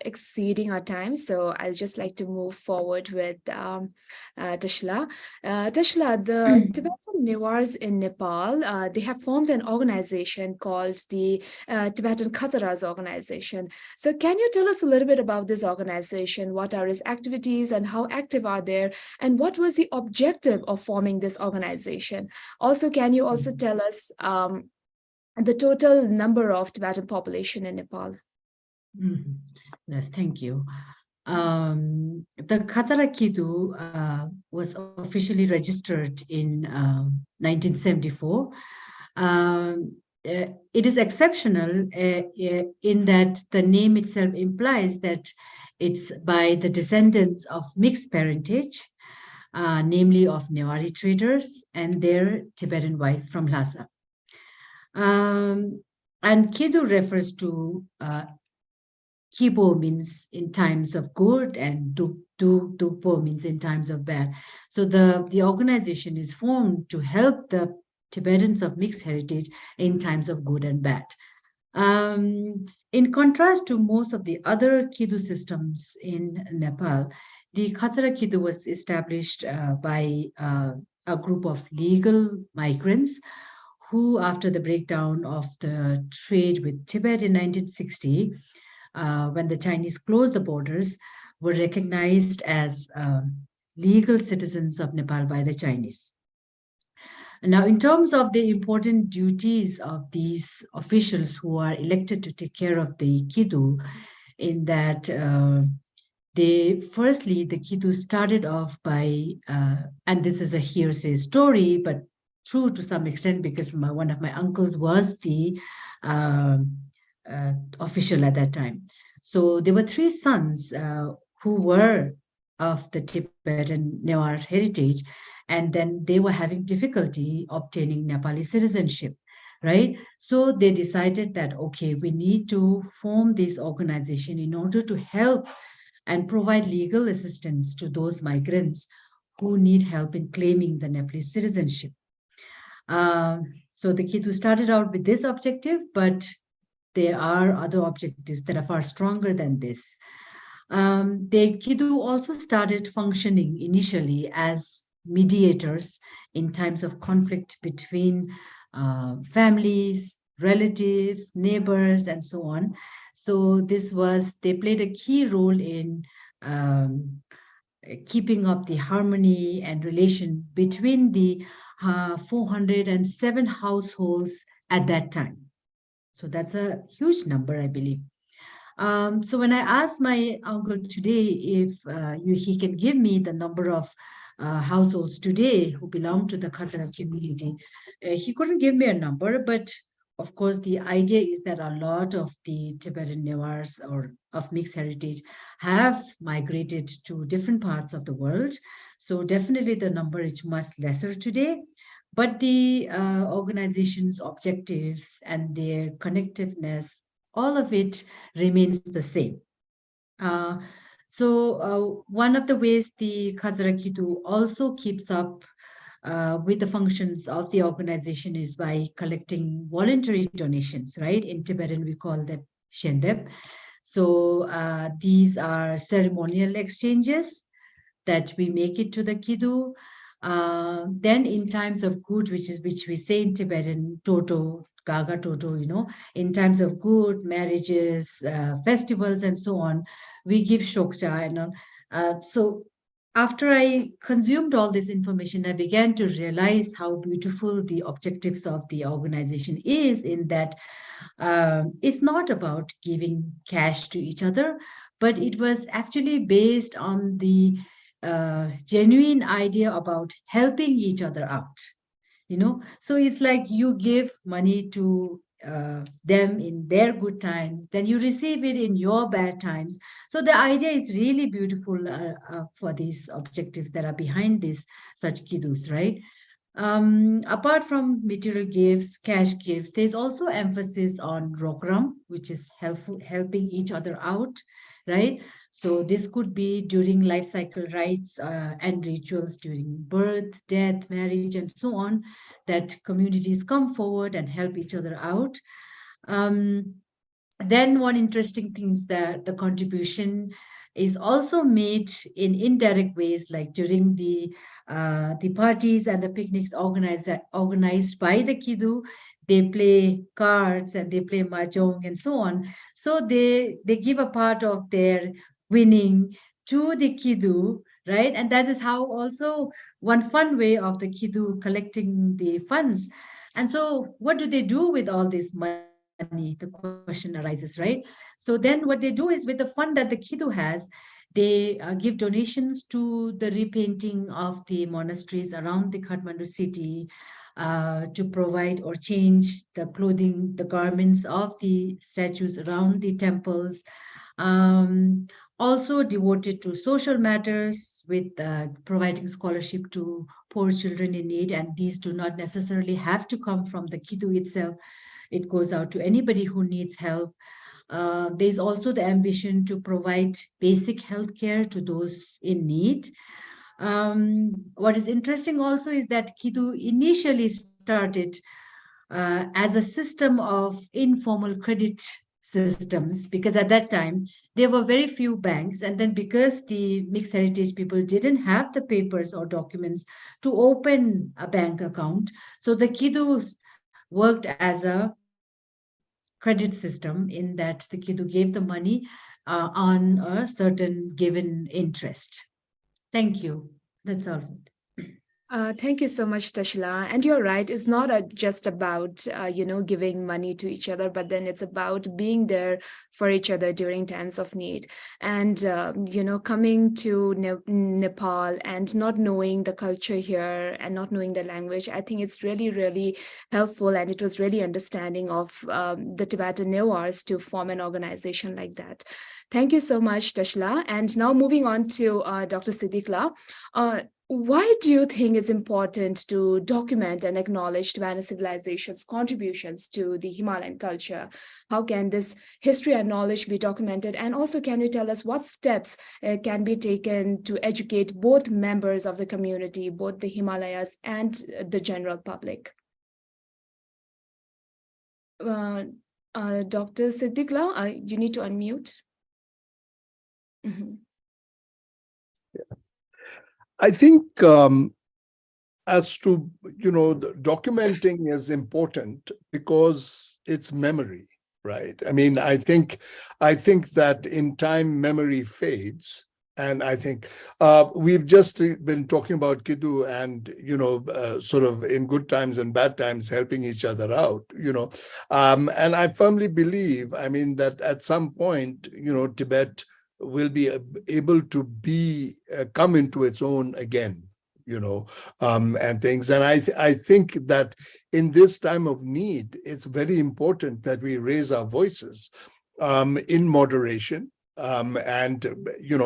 exceeding our time, so I'll just like to move forward with Tashla. Tashla, the Tibetan Newars in Nepal, they have formed an organization called the Tibetan Khazaras organization. So can you tell us a little bit about this organization? What are its activities and how active are they? And what was the objective of forming this organization? Also, can you also tell us the total number of Tibetan population in Nepal? Mhm. Yes, thank you. The Khatara Kidu was officially registered in 1974. It is exceptional in that the name itself implies that it's by the descendants of mixed parentage, namely of Newari traders and their Tibetan wives from Lhasa. And Kidu refers to Kibo means in times of good and Dupo means in times of bad. So the organization is formed to help the Tibetans of mixed heritage in times of good and bad. In contrast to most of the other Kidu systems in Nepal, the Khatara Kidu was established by a group of legal migrants who, after the breakdown of the trade with Tibet in 1960, when the Chinese closed the borders, were recognized as legal citizens of Nepal by the Chinese. Now, in terms of the important duties of these officials who are elected to take care of the Kidu, in that the Kidu started off by, and this is a hearsay story, but true to some extent because one of my uncles was the official at that time. So there were three sons who were of the Tibetan Newar heritage, and then they were having difficulty obtaining Nepali citizenship, right? So they decided that, okay, we need to form this organization in order to help and provide legal assistance to those migrants who need help in claiming the Nepalese citizenship. So the Kidu started out with this objective, but there are other objectives that are far stronger than this. The Kidu also started functioning initially as mediators in times of conflict between families, relatives, neighbors, and so on. So they played a key role in keeping up the harmony and relation between the 407 households at that time. So that's a huge number, I believe. So when I asked my uncle today if he can give me the number of households today who belong to the Khatara community, he couldn't give me a number, but of course, the idea is that a lot of the Tibetan Newars or of mixed heritage have migrated to different parts of the world. So definitely the number is much lesser today, but the organization's objectives and their connectiveness, all of it remains the same. One of the ways the Khazara Kidu also keeps up with the functions of the organization is by collecting voluntary donations, right? In Tibetan, we call them shendep. So these are ceremonial exchanges that we make it to the Kidu. Then in times of good, which we say in Tibetan, Toto, Gaga Toto, in times of good, marriages, festivals, and so on, we give shokcha. So after I consumed all this information, I began to realize how beautiful the objectives of the organization is, in that it's not about giving cash to each other, but it was actually based on the genuine idea about helping each other out. So it's like you give money to them in their good times, then you receive it in your bad times. So the idea is really beautiful for these objectives that are behind this such kidus, right? Apart from material gifts, cash gifts, there's also emphasis on program, which is helping each other out, right? So this could be during life cycle rites and rituals during birth, death, marriage, and so on, that communities come forward and help each other out. Um, then one interesting thing is that the contribution is also made in indirect ways, like during the parties and the picnics organized by the Kidu. They play cards and they play mahjong and so on. So they give a part of their winning to the Kidu, right? And that is how also one fun way of the Kidu collecting the funds. And so what do they do with all this money? The question arises, right? So then what they do is, with the fund that the Kidu has, they give donations to the repainting of the monasteries around the Kathmandu city, to provide or change the clothing, the garments of the statues around the temples. Um, Also devoted to social matters, with providing scholarship to poor children in need. And these do not necessarily have to come from the Kidu itself. It goes out to anybody who needs help. There's also the ambition to provide basic health care to those in need. What is interesting also is that Kidu initially started as a system of informal credit systems, because at that time there were very few banks, and then because the mixed heritage people didn't have the papers or documents to open a bank account, so the Kidus worked as a credit system, in that the Kidu gave the money on a certain given interest. Thank you. That's all. Thank you so much, Tashla. And you're right, it's not just about, giving money to each other, but then it's about being there for each other during times of need. And, coming to Nepal and not knowing the culture here and not knowing the language, I think it's really, really helpful. And it was really understanding of the Tibetan Newars to form an organization like that. Thank you so much, Tashla. And now moving on to Dr. Siddiqla. Why do you think it's important to document and acknowledge Tibetan civilization's contributions to the Himalayan culture? How can this history and knowledge be documented? And also, can you tell us what steps can be taken to educate both members of the community, both the Himalayas and the general public? Dr. Siddiqla, you need to unmute. Mm-hmm. I think as to, documenting is important because it's memory, right? I mean, I think that in time memory fades. And I think we've just been talking about Kidu and, sort of in good times and bad times helping each other out, and I firmly believe, I mean, that at some point, Tibet will be able to come into its own again, and things. And I think that in this time of need, it's very important that we raise our voices in moderation, and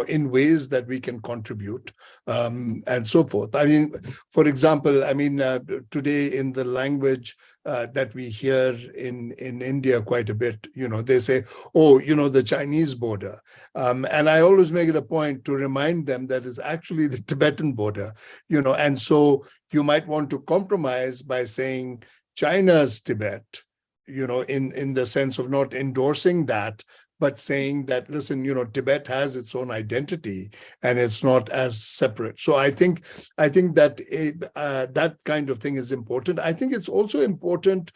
in ways that we can contribute, and so forth. I mean, for example, today in the language that we hear in India quite a bit, they say, oh, the Chinese border. And I always make it a point to remind them that it's actually the Tibetan border, and so you might want to compromise by saying China's Tibet, in the sense of not endorsing that, but saying that, listen, Tibet has its own identity and it's not as separate. So I think that that kind of thing is important. I think it's also important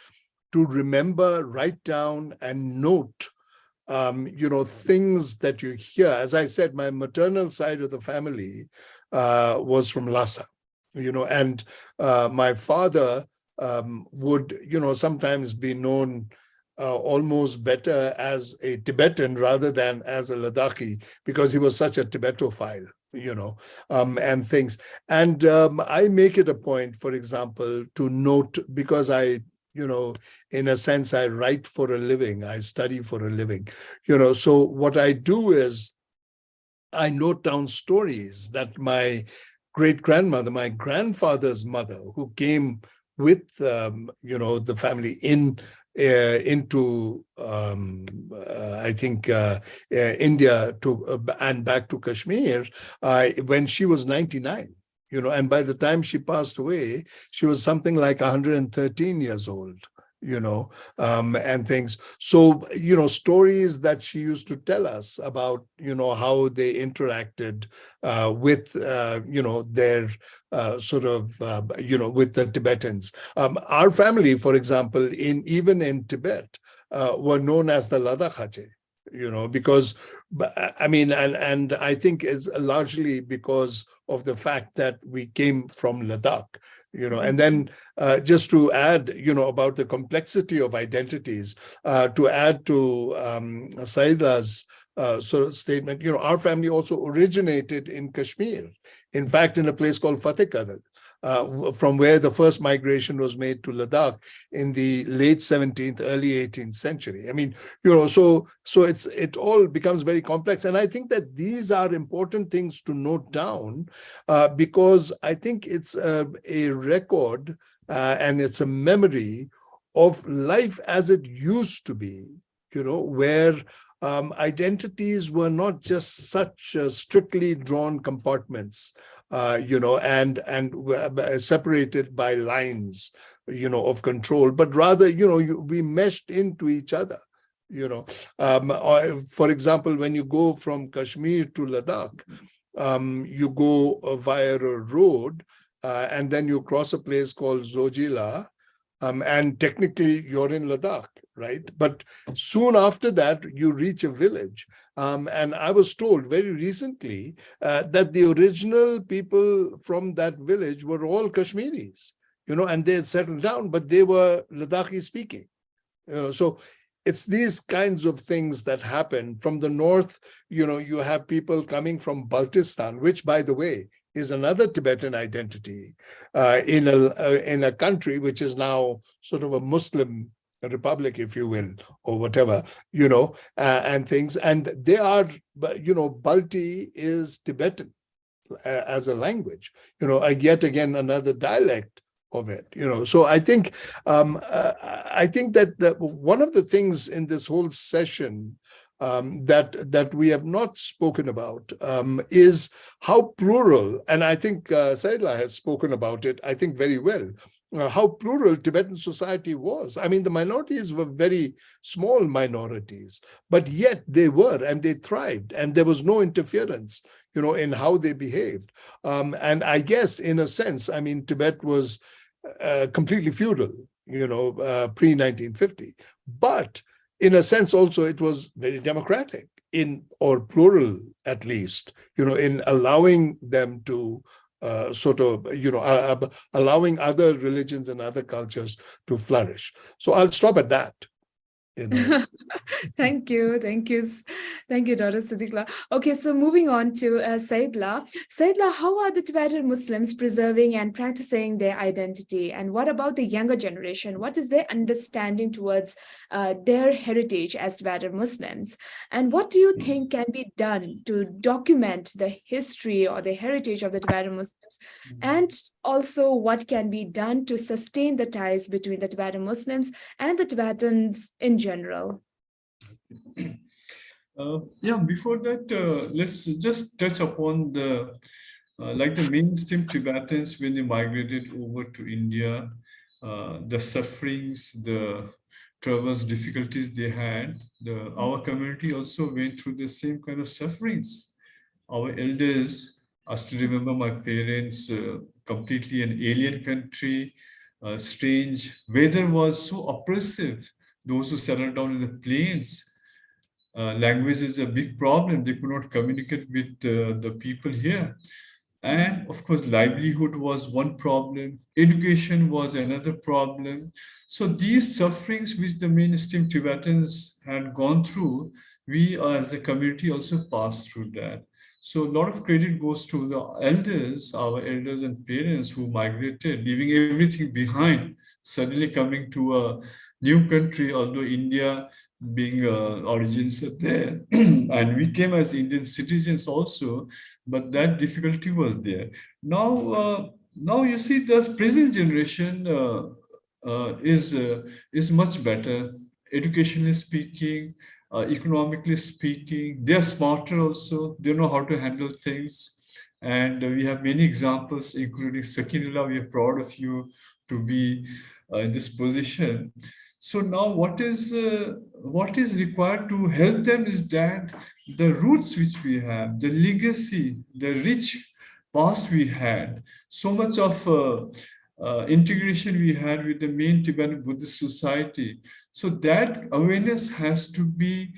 to remember, write down, and note, things that you hear. As I said, my maternal side of the family was from Lhasa, and my father would, sometimes be known almost better as a Tibetan rather than as a Ladakhi, because he was such a Tibetophile, and things. And I make it a point, for example, to note, because I, in a sense, I write for a living, I study for a living, so what I do is I note down stories that my great-grandmother, my grandfather's mother, who came with the family into I think India and back to Kashmir when she was 99. And by the time she passed away, she was something like 113 years old. And things. So, stories that she used to tell us about, how they interacted with, their sort of, with the Tibetans. Our family, for example, even in Tibet, were known as the Ladakhache. Because I mean, and I think it's largely because of the fact that we came from Ladakh, and then just to add, about the complexity of identities, to add to Saida's sort of statement, our family also originated in Kashmir, in fact, in a place called Fateh Kadal. From where the first migration was made to Ladakh in the late 17th, early 18th century. I mean, so it all becomes very complex. And I think that these are important things to note down because I think it's a record and it's a memory of life as it used to be, where identities were not just such strictly drawn compartments, and separated by lines, of control, but rather, we meshed into each other. For example, when you go from Kashmir to Ladakh, you go via a road, and then you cross a place called Zojila, and technically you're in Ladakh, right? But soon after that, you reach a village. And I was told very recently that the original people from that village were all Kashmiris, and they had settled down, but they were Ladakhi speaking. So it's these kinds of things that happen. From the north, you have people coming from Baltistan, which, by the way, is another Tibetan identity in a country which is now sort of a Muslim republic, if you will, or whatever, and things. And they are, Balti is Tibetan as a language, yet again, another dialect of it, So I think that one of the things in this whole session that we have not spoken about is how plural, and I think Saidla has spoken about it, I think very well, how plural Tibetan society was. I mean, the minorities were very small minorities, but yet they were, and they thrived, and there was no interference, in how they behaved. And I guess, in a sense, I mean, Tibet was completely feudal, pre-1950. But in a sense, also, it was very democratic, or plural, at least, in allowing them to allowing other religions and other cultures to flourish. So I'll stop at that. Thank you, Dr. Siddiqullah. Okay, so moving on to Saidla. Saidla, how are the Tibetan Muslims preserving and practicing their identity? And what about the younger generation? What is their understanding towards their heritage as Tibetan Muslims? And what do you think can be done to document the history or the heritage of the Tibetan Muslims? And also, what can be done to sustain the ties between the Tibetan Muslims and the Tibetans in general? Before that, let's just touch upon the mainstream Tibetans when they migrated over to India, the sufferings, the troubles, difficulties they had. Our community also went through the same kind of sufferings. Our elders, I still remember my parents, completely an alien country, strange weather was so oppressive. Those who settled down in the plains, language is a big problem. They could not communicate with the people here. And of course, livelihood was one problem. Education was another problem. So these sufferings which the mainstream Tibetans had gone through, we as a community also passed through that. So a lot of credit goes to the elders, our elders and parents who migrated, leaving everything behind, suddenly coming to a new country, although India being origins there. And we came as Indian citizens also, but that difficulty was there. Now, Now you see the present generation is much better, educationally speaking, economically speaking. They are smarter also. They know how to handle things. And we have many examples, including Sakinullah. We are proud of you to be in this position. So now what is required to help them is that the roots which we have, the legacy, the rich past we had, so much of integration we had with the main Tibetan Buddhist society. So that awareness has to be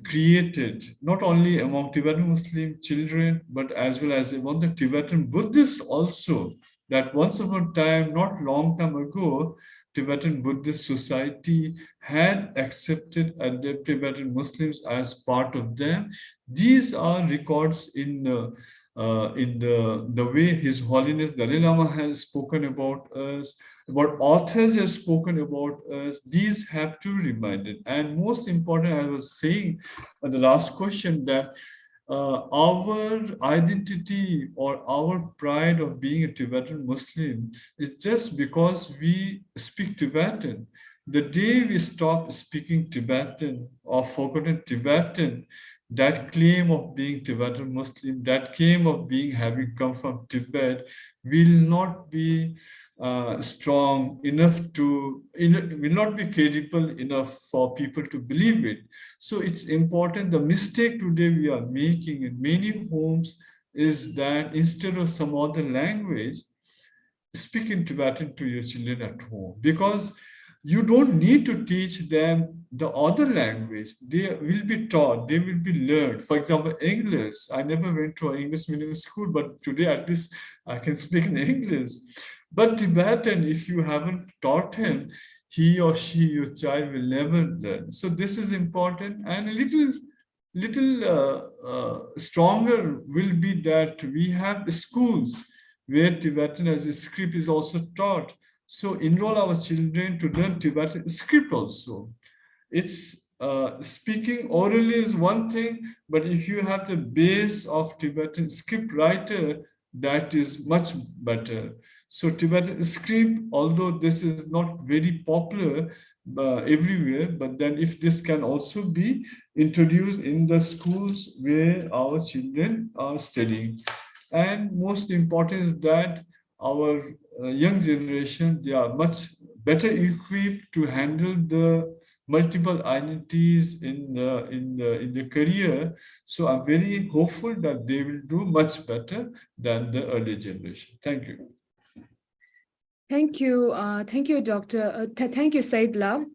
created, not only among Tibetan Muslim children, but as well as among the Tibetan Buddhists also, that once upon a time, not long time ago, Tibetan Buddhist society had accepted the Tibetan Muslims as part of them. These are records in the way His Holiness Dalai Lama has spoken about us, what authors have spoken about us. These have to be reminded. And most important, I was saying at the last question that our identity or our pride of being a Tibetan Muslim is just because we speak Tibetan. The day we stop speaking Tibetan or forgotten Tibetan, that claim of being Tibetan Muslim, that claim of being having come from Tibet will not be strong enough will not be credible enough for people to believe it. So it's important. The mistake today we are making in many homes is that instead of some other language, speak in Tibetan to your children at home, because you don't need to teach them the other language. They will be taught, they will be learned. For example, English. I never went to an English medium school, but today at least I can speak in English. But Tibetan, if you haven't taught him, he or she, your child, will never learn. So this is important. And a little stronger will be that we have schools where Tibetan as a script is also taught. So enroll our children to learn Tibetan script also. It's speaking orally is one thing, but if you have the base of Tibetan script writer, that is much better. So Tibetan script, although this is not very popular everywhere, but then if this can also be introduced in the schools where our children are studying. And most important is that our young generation, they are much better equipped to handle the multiple identities in the career. So I'm very hopeful that they will do much better than the early generation. Thank you. Thank you, Doctor. Thank you, Saidla.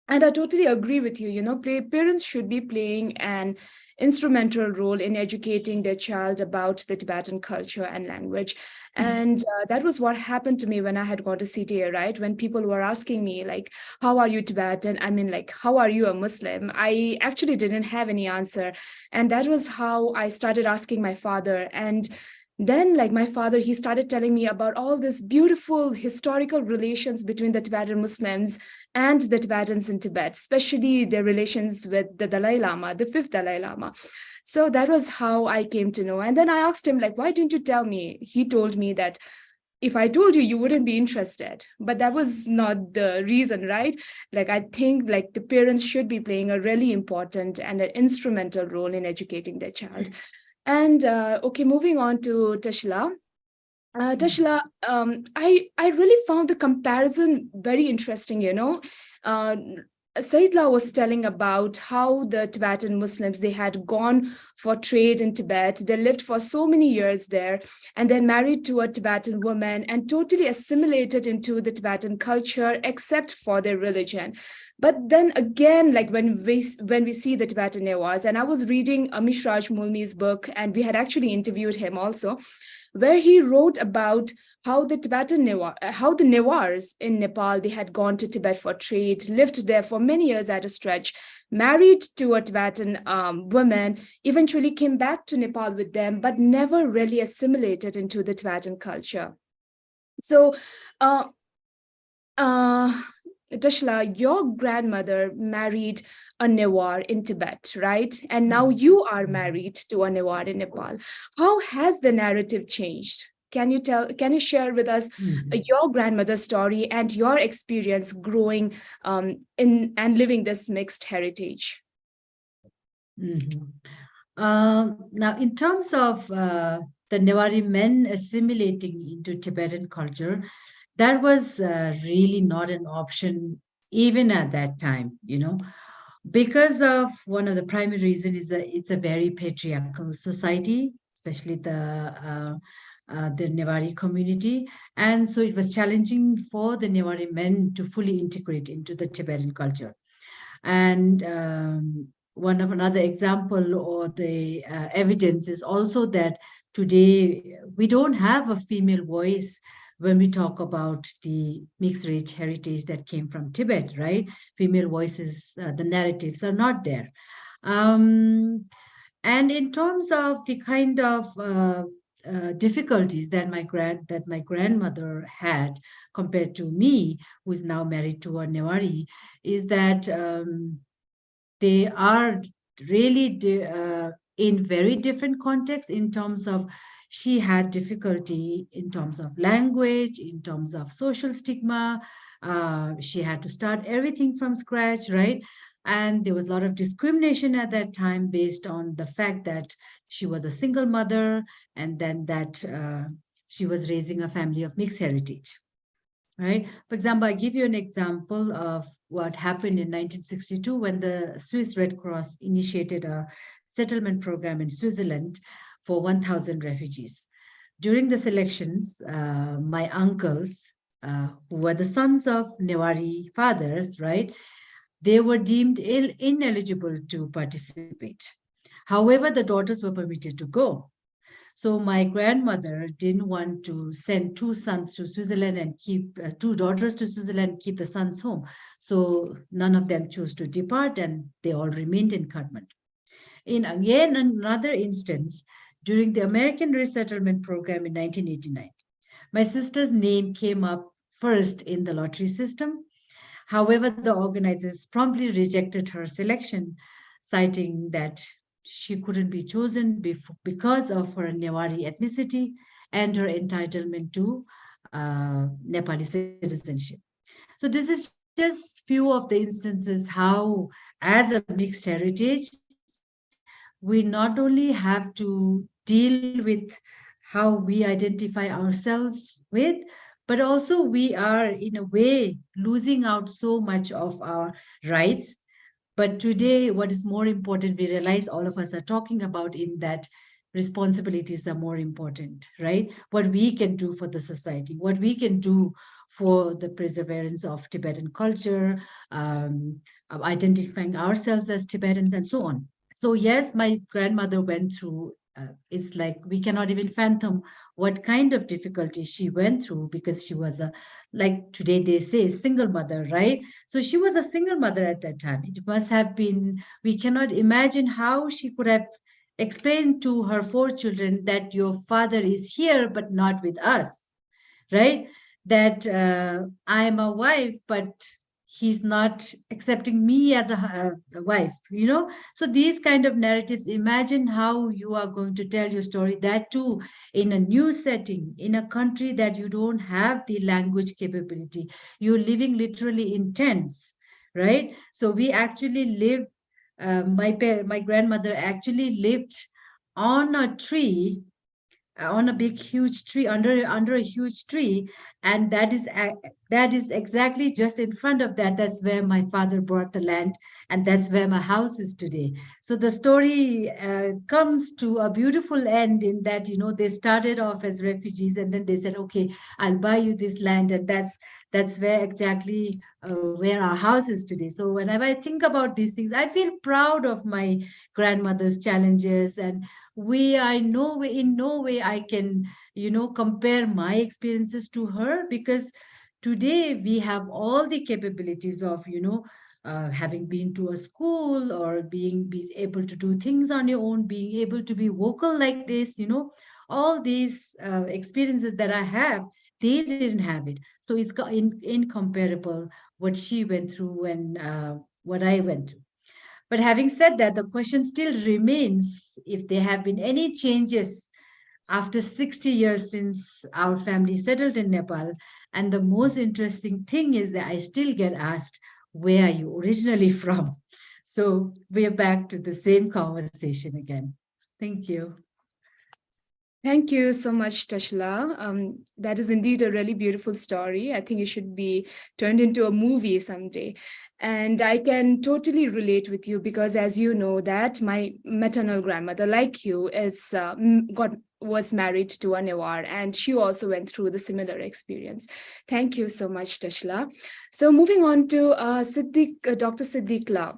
And I totally agree with you. You know, parents should be playing an instrumental role in educating their child about the Tibetan culture and language. And that was what happened to me when I had gone to CTA, right? When people were asking me, like, how are you Tibetan? I mean, like, how are you a Muslim? I actually didn't have any answer. And that was how I started asking my father. And then, like, my father, he started telling me about all this beautiful historical relations between the Tibetan Muslims and the Tibetans in Tibet, especially their relations with the Dalai Lama, the fifth Dalai Lama. So that was how I came to know. And then I asked him, like, why didn't you tell me? He told me that if I told you, you wouldn't be interested. But that was not the reason, right? Like, I think like the parents should be playing a really important and an instrumental role in educating their child. And okay, moving on to Tashila. Tashila, I really found the comparison very interesting, you know. Saidla was telling about how the Tibetan Muslims, they had gone for trade in Tibet. They lived for so many years there, and then married to a Tibetan woman and totally assimilated into the Tibetan culture, except for their religion. But then again, like when we see the Tibetan Newars, and I was reading Amish Raj Mulmi's book, and we had actually interviewed him also, where he wrote about how the Newars in Nepal, they had gone to Tibet for trade, lived there for many years at a stretch, married to a Tibetan woman, eventually came back to Nepal with them, but never really assimilated into the Tibetan culture. So, Tashla, your grandmother married a Newar in Tibet, right? And now you are married to a Newar in Nepal. How has the narrative changed? can you share with us your grandmother's story and your experience growing in and living this mixed heritage? Now, in terms of the Newari men assimilating into Tibetan culture, that was really not an option even at that time, because of one of the primary reasons is that it's a very patriarchal society, especially the Newari community. And so it was challenging for the Newari men to fully integrate into the Tibetan culture. And another example or the evidence is also that today we don't have a female voice when we talk about the mixed race heritage that came from Tibet, right? Female voices, the narratives are not there. And in terms of the kind of difficulties that my grandmother had compared to me, who is now married to a Newari, is that they are really in very different contexts in terms of she had difficulty in terms of language, in terms of social stigma. She had to start everything from scratch, right? And there was a lot of discrimination at that time based on the fact that she was a single mother and then that she was raising a family of mixed heritage. Right. For example, I give you an example of what happened in 1962 when the Swiss Red Cross initiated a settlement program in Switzerland for 1,000 refugees. During the selections, my uncles, who were the sons of Newari fathers, right, they were deemed ineligible to participate. However, the daughters were permitted to go. So my grandmother didn't want to send two sons to Switzerland and keep two daughters to Switzerland and keep the sons home. So none of them chose to depart and they all remained in Kathmandu. In again another instance, during the American resettlement program in 1989, my sister's name came up first in the lottery system. However, the organizers promptly rejected her selection, citing that she couldn't be chosen because of her Newari ethnicity and her entitlement to Nepali citizenship. So this is just few of the instances how, as a mixed heritage, we not only have to deal with how we identify ourselves with, but also we are in a way losing out so much of our rights. But today, what is more important, we realize all of us are talking about in that responsibilities are more important, right? What we can do for the society, what we can do for the preservance of Tibetan culture, identifying ourselves as Tibetans and so on. So yes, my grandmother went through, it's like we cannot even fathom what kind of difficulty she went through because she was like today they say, single mother, right? So she was a single mother at that time. It must have been, we cannot imagine how she could have explained to her 4 children that your father is here, but not with us, right? That I'm a wife, but he's not accepting me as a wife, So these kind of narratives, imagine how you are going to tell your story, that too in a new setting, in a country that you don't have the language capability. You're living literally in tents, right? So we actually live, my grandmother actually lived on a tree, on a big huge tree, under a huge tree, and that is exactly just in front of that, that's where my father bought the land, and that's where my house is today. So the story comes to a beautiful end in that, they started off as refugees and then they said, okay, I'll buy you this land, and that's where exactly where our house is today. So whenever I think about these things, I feel proud of my grandmother's challenges, and in no way I can, compare my experiences to her, because today we have all the capabilities of, having been to a school or being able to do things on your own, being able to be vocal like this, all these experiences that I have, they didn't have it. So it's incomparable what she went through and what I went through. But having said that, the question still remains if there have been any changes after 60 years since our family settled in Nepal. And the most interesting thing is that I still get asked, where are you originally from? So we're back to the same conversation again. Thank you. Thank you so much, Tashla. That is indeed a really beautiful story. I think it should be turned into a movie someday. And I can totally relate with you because, as you know, that my maternal grandmother, like you, was married to a Newar, and she also went through the similar experience. Thank you so much, Tashla. So moving on to Dr. Siddiqla.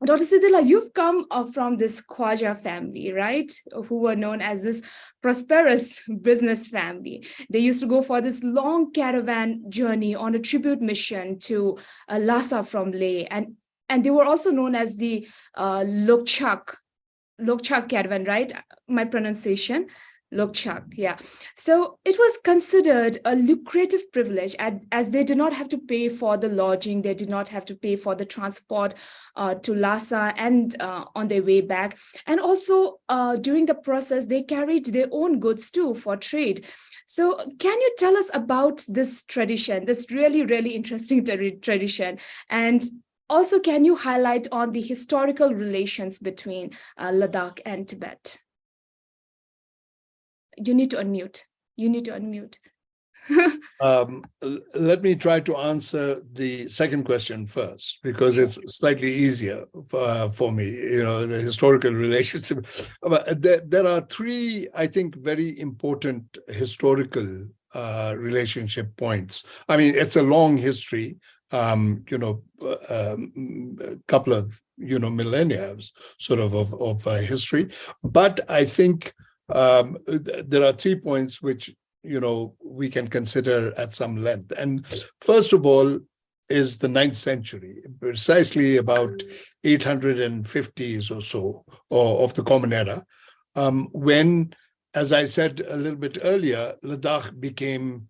Dr. Siddiqla, you've come from this Khwaja family, right? Who were known as this prosperous business family. They used to go for this long caravan journey on a tribute mission to Lhasa from Leh. And they were also known as the Lokchak caravan, right? My pronunciation. Lokchak, yeah. So it was considered a lucrative privilege as they did not have to pay for the lodging, they did not have to pay for the transport to Lhasa and on their way back. And also during the process, they carried their own goods too for trade. So can you tell us about this tradition, this really, really interesting tradition? And also, can you highlight on the historical relations between Ladakh and Tibet? You need to unmute. Let me try to answer the second question first, because it's slightly easier for me, the historical relationship. There are three, I think, very important historical relationship points. I mean, it's a long history, couple of, millennia sort of history. But I think there are 3 points which, we can consider at some length. And first of all is the 9th century, precisely about 850s or so, of the Common Era, when, as I said a little bit earlier, Ladakh became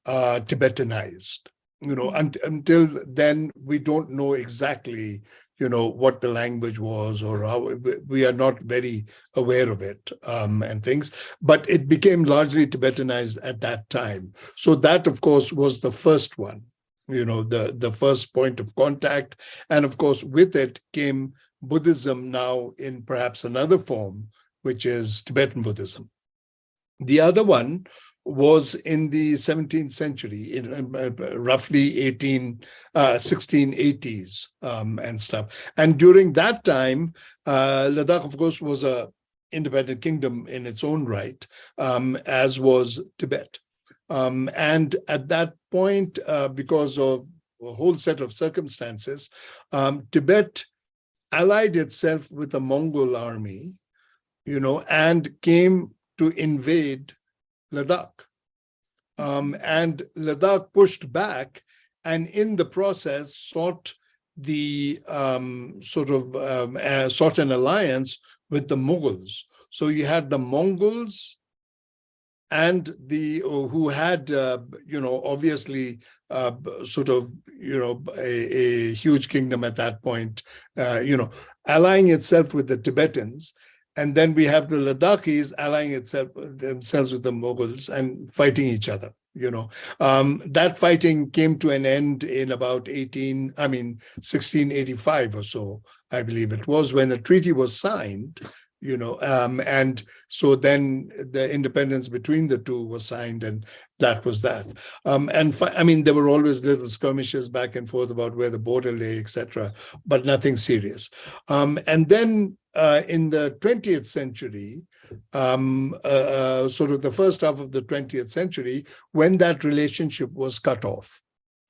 Tibetanized. Until then, we don't know exactly what the language was or how. We are not very aware of it and things, but it became largely Tibetanized at that time. So that, of course, was the first one, the first point of contact. And of course, with it came Buddhism now in perhaps another form, which is Tibetan Buddhism. The other one was in the 17th century, in roughly 1680s and stuff. And during that time, Ladakh, of course, was an independent kingdom in its own right, as was Tibet. And at that point, because of a whole set of circumstances, Tibet allied itself with the Mongol army, and came to invade Ladakh. And Ladakh pushed back, and in the process sought the sought an alliance with the Mughals. So you had the Mongols and who had obviously a huge kingdom at that point, allying itself with the Tibetans. And then we have the Ladakhis allying themselves with the Mughals and fighting each other. That fighting came to an end in about 1685 or so, I believe it was, when a treaty was signed. And so then the independence between the two was signed, and that was that. There were always little skirmishes back and forth about where the border lay, etc., but nothing serious. And then in the 20th century, sort of the first half of the 20th century, when that relationship was cut off,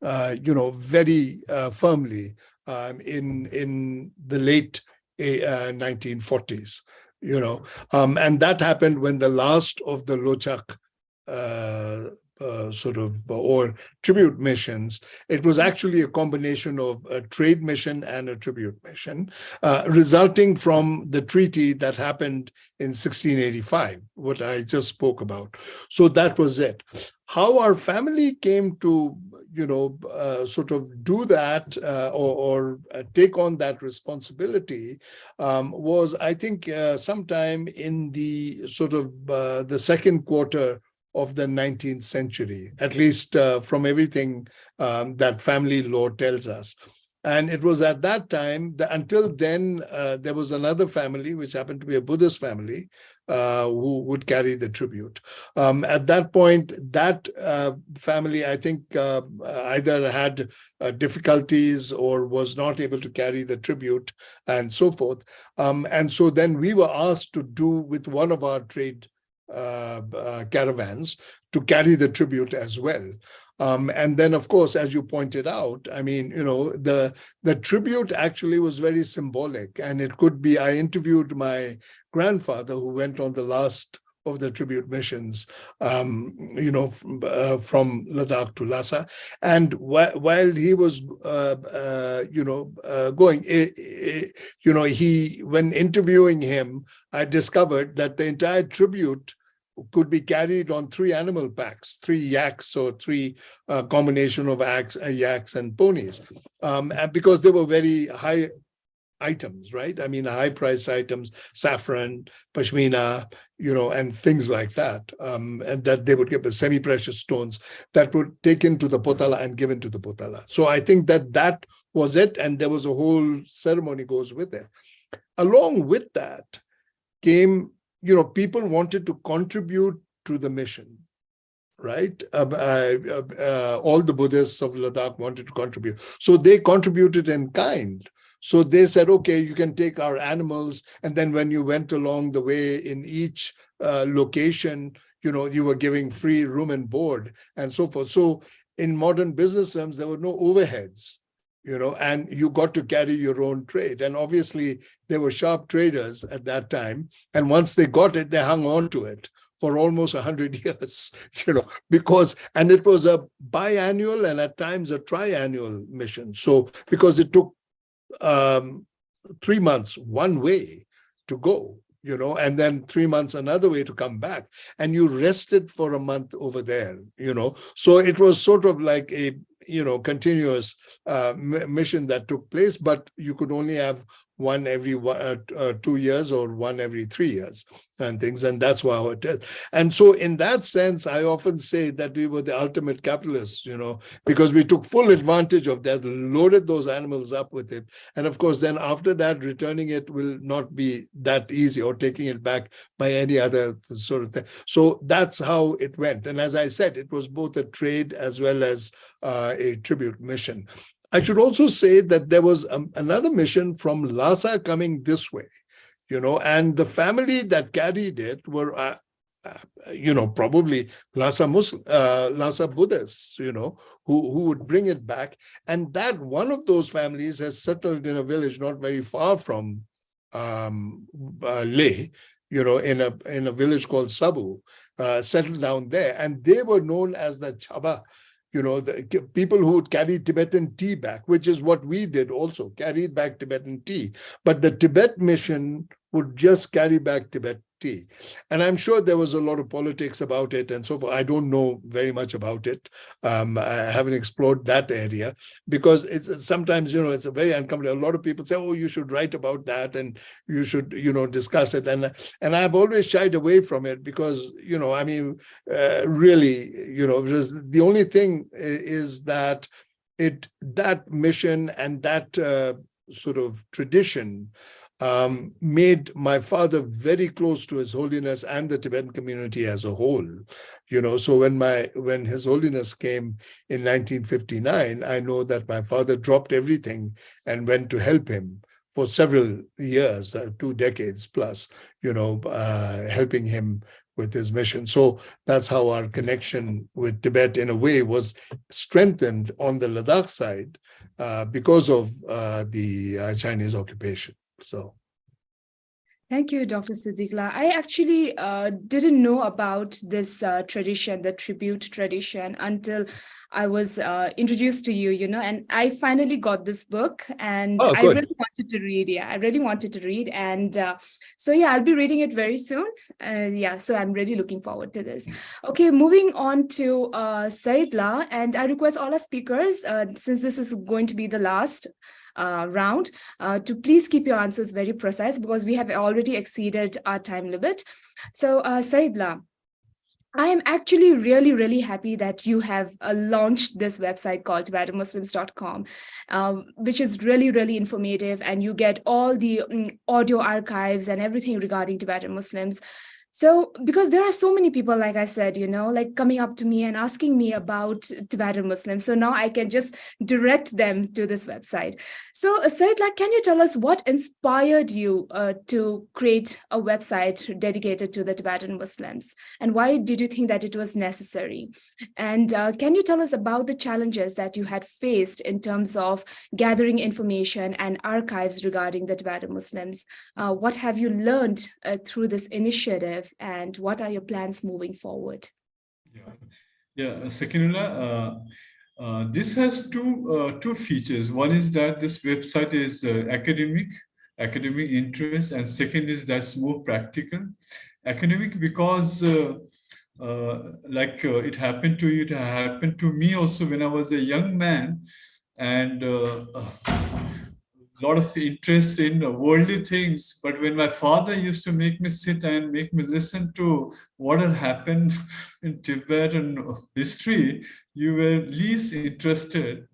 very firmly in the late 1940s, and that happened when the last of the Lochak or tribute missions. It was actually a combination of a trade mission and a tribute mission, resulting from the treaty that happened in 1685, what I just spoke about. So that was it. How our family came to, do that or take on that responsibility was, I think, sometime in the the second quarter of the 19th century, at least from everything that family lore tells us. And it was at that time, until then, there was another family, which happened to be a Buddhist family, who would carry the tribute. At that point, that family, I think, either had difficulties or was not able to carry the tribute and so forth. And so then we were asked to do with one of our trade caravans to carry the tribute as well. And then, of course, as you pointed out, I mean, the tribute actually was very symbolic. And it could be, I interviewed my grandfather who went on the last of the tribute missions, from Ladakh to Lhasa. And while he was, going, when interviewing him, I discovered that the entire tribute could be carried on 3 animal packs, 3 yaks, or 3 combination of yaks and ponies, because they were very high items, right? I mean, high-priced items, saffron, pashmina, and things like that, and that they would give the semi-precious stones that were taken to the Potala and given to the Potala. So I think that was it, and there was a whole ceremony goes with it. Along with that came, people wanted to contribute to the mission, right? All the Buddhists of Ladakh wanted to contribute. So they contributed in kind. So they said, okay, you can take our animals. And then when you went along the way in each location, you were giving free room and board and so forth. So in modern business terms, there were no overheads, and you got to carry your own trade. And obviously there were sharp traders at that time. And once they got it, they hung on to it for almost 100 years, because, and it was a biannual and at times a triannual mission. So because it took 3 months one way to go, and then 3 months another way to come back, and you rested for a month over there, so it was sort of like a continuous mission that took place, but you could only have one every 2 years or one every 3 years and things, and that's how it is. And so in that sense, I often say that we were the ultimate capitalists, because we took full advantage of that, loaded those animals up with it. And of course, then after that, returning it will not be that easy, or taking it back by any other sort of thing. So that's how it went. And as I said, it was both a trade as well as a tribute mission. I should also say that there was another mission from Lhasa coming this way, and the family that carried it were, probably Lhasa Buddhists, who would bring it back. And that one of those families has settled in a village not very far from Leh, in a village called Sabu, settled down there. And they were known as the Chaba, the people who would carry Tibetan tea back, which is what we did also, carried back Tibetan tea. But the Tibet mission would just carry back Tibet tea. And I'm sure there was a lot of politics about it and so forth. I don't know very much about it. I haven't explored that area, because it's sometimes, it's a very uncomfortable. A lot of people say, oh, you should write about that and you should, discuss it. And I've always shied away from it because, really, because the only thing is that that mission and that sort of tradition made my father very close to His Holiness and the Tibetan community as a whole. So when His Holiness came in 1959, I know that my father dropped everything and went to help him for several years, 2 decades plus, helping him with his mission. So that's how our connection with Tibet, in a way, was strengthened on the Ladakh side because of the Chinese occupation. So, Thank you, Dr. Siddiqla. I actually didn't know about this tradition, the tribute tradition, until I was introduced to you, and I finally got this book and Oh, I good. really wanted to read. Yeah, I really wanted to read. And so, yeah, I'll be reading it very soon. Yeah, so I'm really looking forward to this. Okay, moving on to Saidla, and I request all our speakers, since this is going to be the last round, to please keep your answers very precise because we have already exceeded our time limit. So, Saidla, I am actually really, really happy that you have launched this website called TibetanMuslims.com, which is really, really informative, and you get all the audio archives and everything regarding Tibetan Muslims. So, because there are so many people, like I said, like coming up to me and asking me about Tibetan Muslims. So now I can just direct them to this website. So, Saidla, can you tell us what inspired you to create a website dedicated to the Tibetan Muslims? And why did you think that it was necessary? And can you tell us about the challenges that you had faced in terms of gathering information and archives regarding the Tibetan Muslims? What have you learned through this initiative, and what are your plans moving forward? Sekinullah, this has two features. One is that this website is academic interest, and second is that's more practical. Academic because it happened to you, it happened to me also when I was a young man, and lot of interest in worldly things. But when my father used to make me sit and make me listen to what had happened in Tibet and history, you were least interested.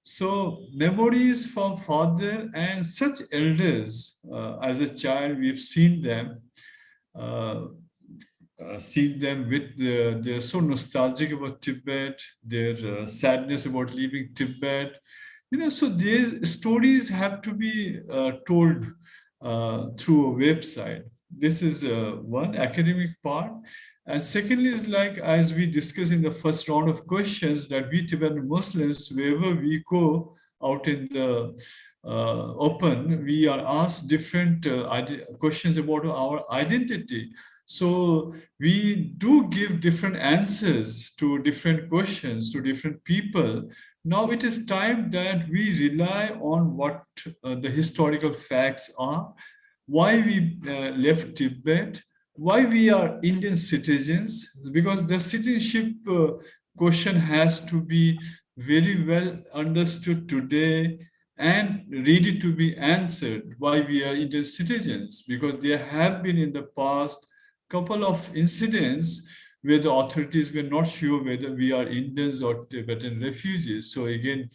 So memories from father and such elders, as a child, we've seen them. Seen them with they're so nostalgic about Tibet, their sadness about leaving Tibet. So these stories have to be told through a website. This is one academic part. And secondly is like, as we discussed in the first round of questions, that we Tibetan Muslims, wherever we go out in the open, we are asked different questions about our identity. So we do give different answers to different questions to different people. Now it is time that we rely on what the historical facts are, why we left Tibet, why we are Indian citizens, because the citizenship question has to be very well understood today and ready to be answered, why we are Indian citizens, because there have been in the past couple of incidents where the authorities were not sure whether we are Indians or Tibetan refugees. So again,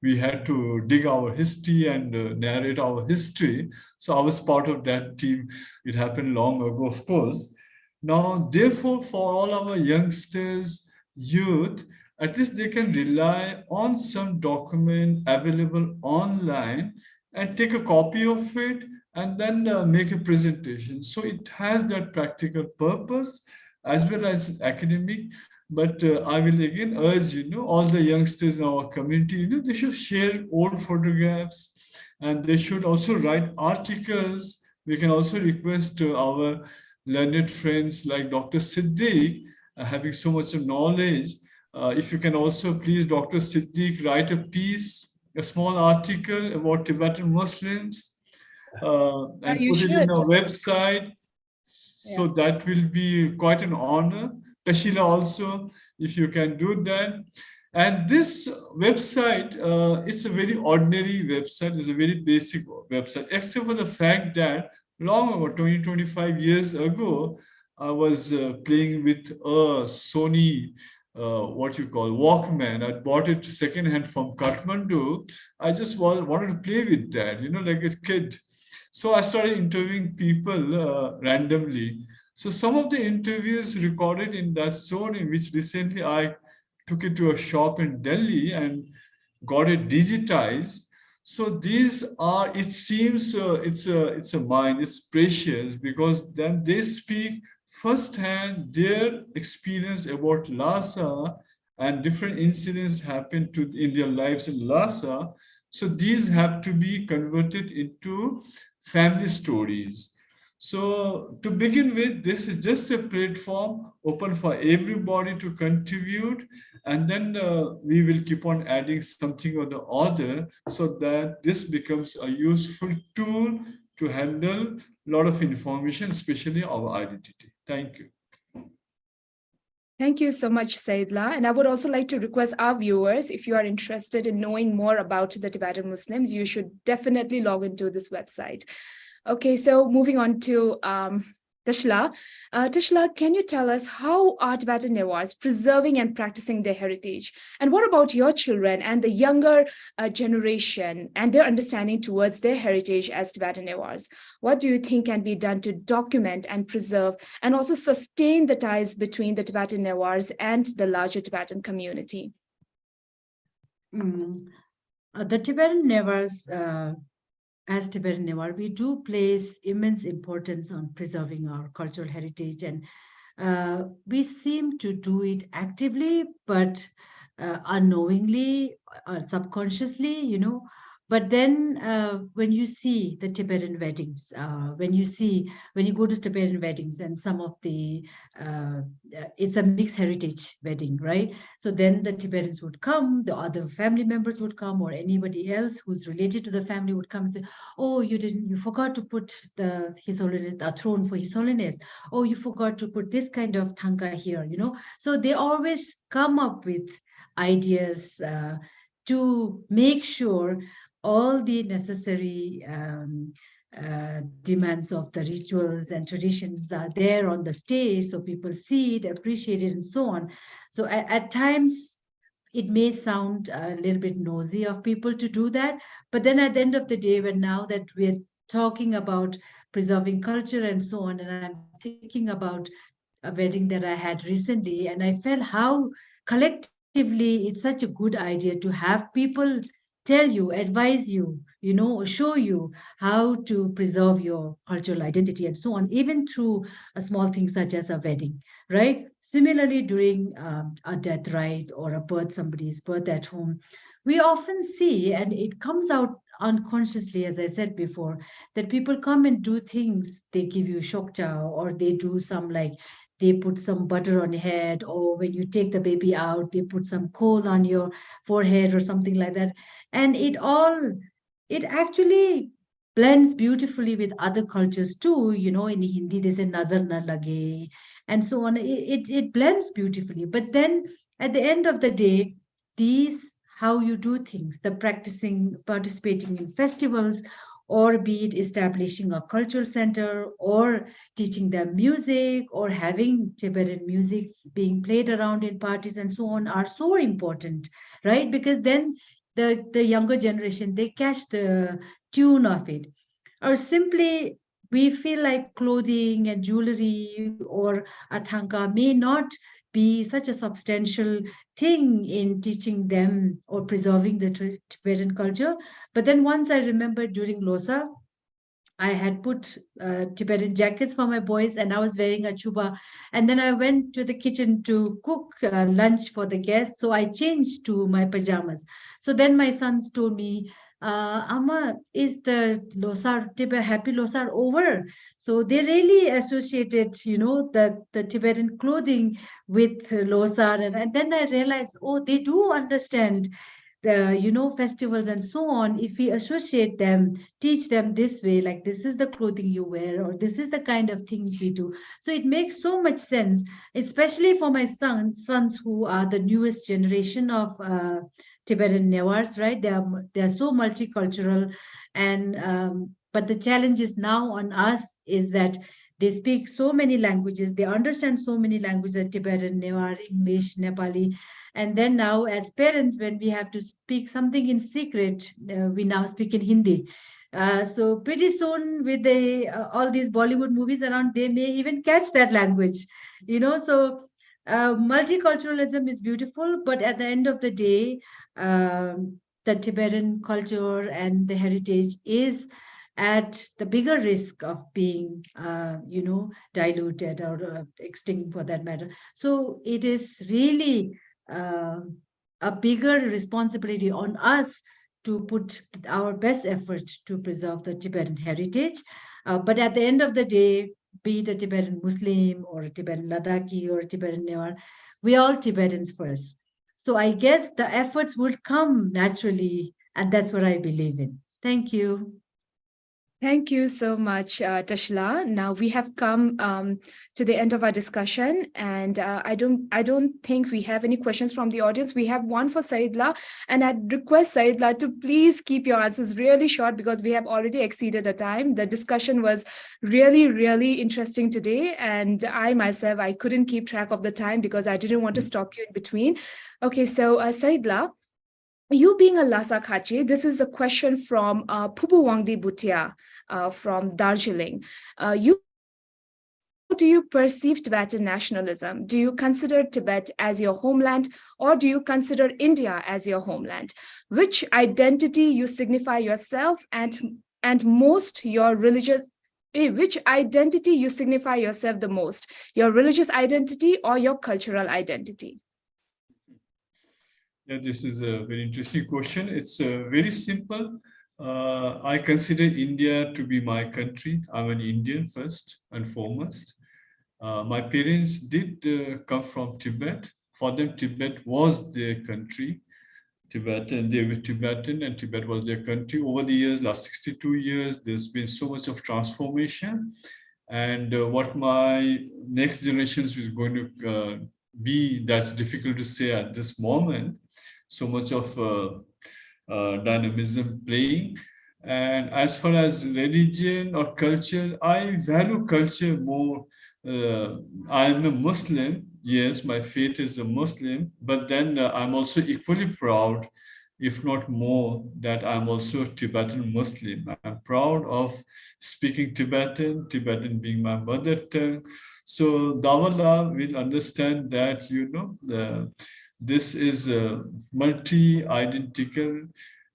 we had to dig our history and narrate our history. So I was part of that team. It happened long ago, of course. Now, therefore, for all our youngsters, youth, at least they can rely on some document available online and take a copy of it and then make a presentation. So it has that practical purpose as well as academic. But I will again urge, all the youngsters in our community, they should share old photographs and they should also write articles. We can also request our learned friends like Dr. Siddiq, having so much of knowledge. If you can also please, Dr. Siddiq, write a piece, a small article about Tibetan Muslims, and You put it in should. our website. So that will be quite an honor. Tashila also, if you can do that. And this website, it's a very ordinary website. It's a very basic website, except for the fact that long ago, 25 years ago, I was playing with a Sony, what you call Walkman. I bought it secondhand from Kathmandu. I just wanted to play with that, like a kid. So I started interviewing people randomly. So some of the interviews recorded in that Sony, which recently I took it to a shop in Delhi and got it digitized. So these are, it seems it's a mine, it's precious, because then they speak firsthand their experience about Lhasa, and different incidents happen in their lives in Lhasa. So these have to be converted into family stories. So to begin with, this is just a platform open for everybody to contribute, and then we will keep on adding something or the other so that this becomes a useful tool to handle a lot of information, especially our identity. Thank you. Thank you so much, Saidla. And I would also like to request our viewers, if you are interested in knowing more about the Tibetan Muslims, you should definitely log into this website. Okay, so moving on to Tashla. Tashla, can you tell us how are Tibetan Newars preserving and practicing their heritage? And what about your children and the younger generation and their understanding towards their heritage as Tibetan Newars? What do you think can be done to document and preserve and also sustain the ties between the Tibetan Newars and the larger Tibetan community? The Tibetan Newars, as Tibetan Newar, we do place immense importance on preserving our cultural heritage, and we seem to do it actively, but unknowingly or subconsciously, you know. But then when you see the Tibetan weddings, when you go to Tibetan weddings and some of the, it's a mixed heritage wedding, right? So then the Tibetans would come, the other family members would come, or anybody else who's related to the family would come and say, oh, you forgot to put His Holiness, the throne for His Holiness. Oh, you forgot to put this kind of thangka here, you know. So they always come up with ideas to make sure all the necessary demands of the rituals and traditions are there on the stage, so people see it, appreciate it, and so on. So at times, it may sound a little bit nosy of people to do that, but then at the end of the day, when now that we're talking about preserving culture and so on, and I'm thinking about a wedding that I had recently, and I felt how collectively it's such a good idea to have people tell you, advise you, you know, show you how to preserve your cultural identity and so on, even through a small thing such as a wedding, right? Similarly, during a death rite or a birth, somebody's birth at home, we often see, and it comes out unconsciously, as I said before, that people come and do things. They give you shokcha, or they do some, like, they put some butter on your head, or when you take the baby out, they put some coal on your forehead or something like that. And it actually blends beautifully with other cultures too. You know, in Hindi, they say nazar na lage, and so on. It blends beautifully. But then at the end of the day, these, how you do things, the practicing, participating in festivals, or be it establishing a cultural center, or teaching them music, or having Tibetan music being played around in parties and so on, are so important, right? Because then the younger generation, they catch the tune of it. Or simply, we feel like clothing and jewelry or athanka may not be such a substantial thing in teaching them or preserving the Tibetan culture. But then once I remember during Losa, I had put Tibetan jackets for my boys, and I was wearing a chuba. And then I went to the kitchen to cook lunch for the guests. So I changed to my pajamas. So then my sons told me, Amma, is the Losar, Tibet, happy Losar over? So they really associated, you know, the Tibetan clothing with Losar. And then I realized, oh, they do understand the, you know, festivals and so on. If we associate them, teach them this way, like this is the clothing you wear, or this is the kind of things we do, so it makes so much sense, especially for my sons who are the newest generation of Tibetan Newars, right? They are so multicultural, and but the challenge is now on us is that they speak so many languages, they understand so many languages, Tibetan, Newar, English, Nepali. And then now, as parents, when we have to speak something in secret, we now speak in Hindi. So pretty soon, with the all these Bollywood movies around, they may even catch that language, you know. So multiculturalism is beautiful, but at the end of the day, the Tibetan culture and the heritage is at the bigger risk of being, you know, diluted or extinct for that matter. So it is really a bigger responsibility on us to put our best effort to preserve the Tibetan heritage. But at the end of the day, be it a Tibetan Muslim or a Tibetan Ladakhi or a Tibetan Newar, we are all Tibetans first. So I guess the efforts would come naturally, and that's what I believe in. Thank you. Thank you so much, Tashila. Now we have come to the end of our discussion, and I don't think we have any questions from the audience. We have one for Saidla, and I'd request Saidla to please keep your answers really short because we have already exceeded the time. The discussion was really, really interesting today, and I myself, I couldn't keep track of the time because I didn't want to stop you in between. Okay, so Saidla, you being a Lhasa Khachi, this is a question from Pupu Wangdi Bhutia from Darjeeling. How do you perceive Tibetan nationalism? Do you consider Tibet as your homeland, or do you consider India as your homeland? Which identity you signify yourself and most your religious? Which identity you signify yourself the most? Your religious identity or your cultural identity? Yeah, this is a very interesting question. It's very simple. I consider India to be my country. I'm an Indian first and foremost. My parents did come from Tibet. For them, Tibet was their country. Tibetan, they were Tibetan, and Tibet was their country. Over the years, last 62 years, there's been so much of transformation. And what my next generations is going to be, that's difficult to say at this moment. So much of dynamism playing. And as far as religion or culture, I value culture more. I'm a Muslim. Yes, my faith is a Muslim, but then I'm also equally proud, if not more, that I'm also a Tibetan Muslim. I'm proud of speaking Tibetan, Tibetan being my mother tongue. So Dawala will understand that, this is a multi-identical.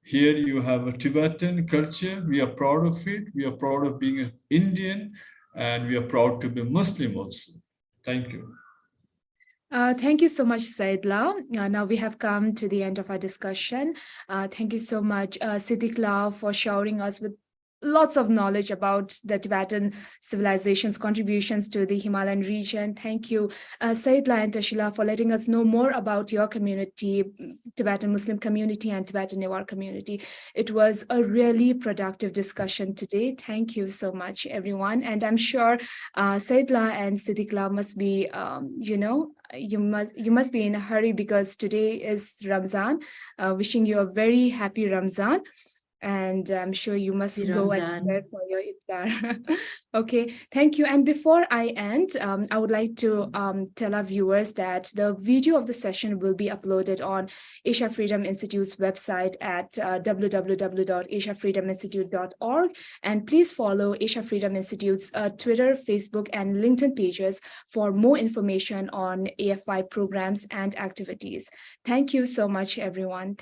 Here you have a Tibetan culture. We are proud of it. We are proud of being an Indian, and we are proud to be Muslim also. Thank you. Thank you so much, Saidla. Now we have come to the end of our discussion. Thank you so much, Siddiqla, for showering us with lots of knowledge about the Tibetan civilization's contributions to the Himalayan region. Thank you, Saidla and Tashila, for letting us know more about your community, Tibetan Muslim community and Tibetan Newar community. It was a really productive discussion today. Thank you so much, everyone. And I'm sure Saidla and Siddiqla must be, you must be in a hurry because today is Ramzan. Wishing you a very happy Ramzan. And I'm sure you must go and prepare for your iftar. Okay, thank you. And before I end, I would like to tell our viewers that the video of the session will be uploaded on Asia Freedom Institute's website at www.asiafreedominstitute.org. And please follow Asia Freedom Institute's Twitter, Facebook, and LinkedIn pages for more information on AFI programs and activities. Thank you so much, everyone.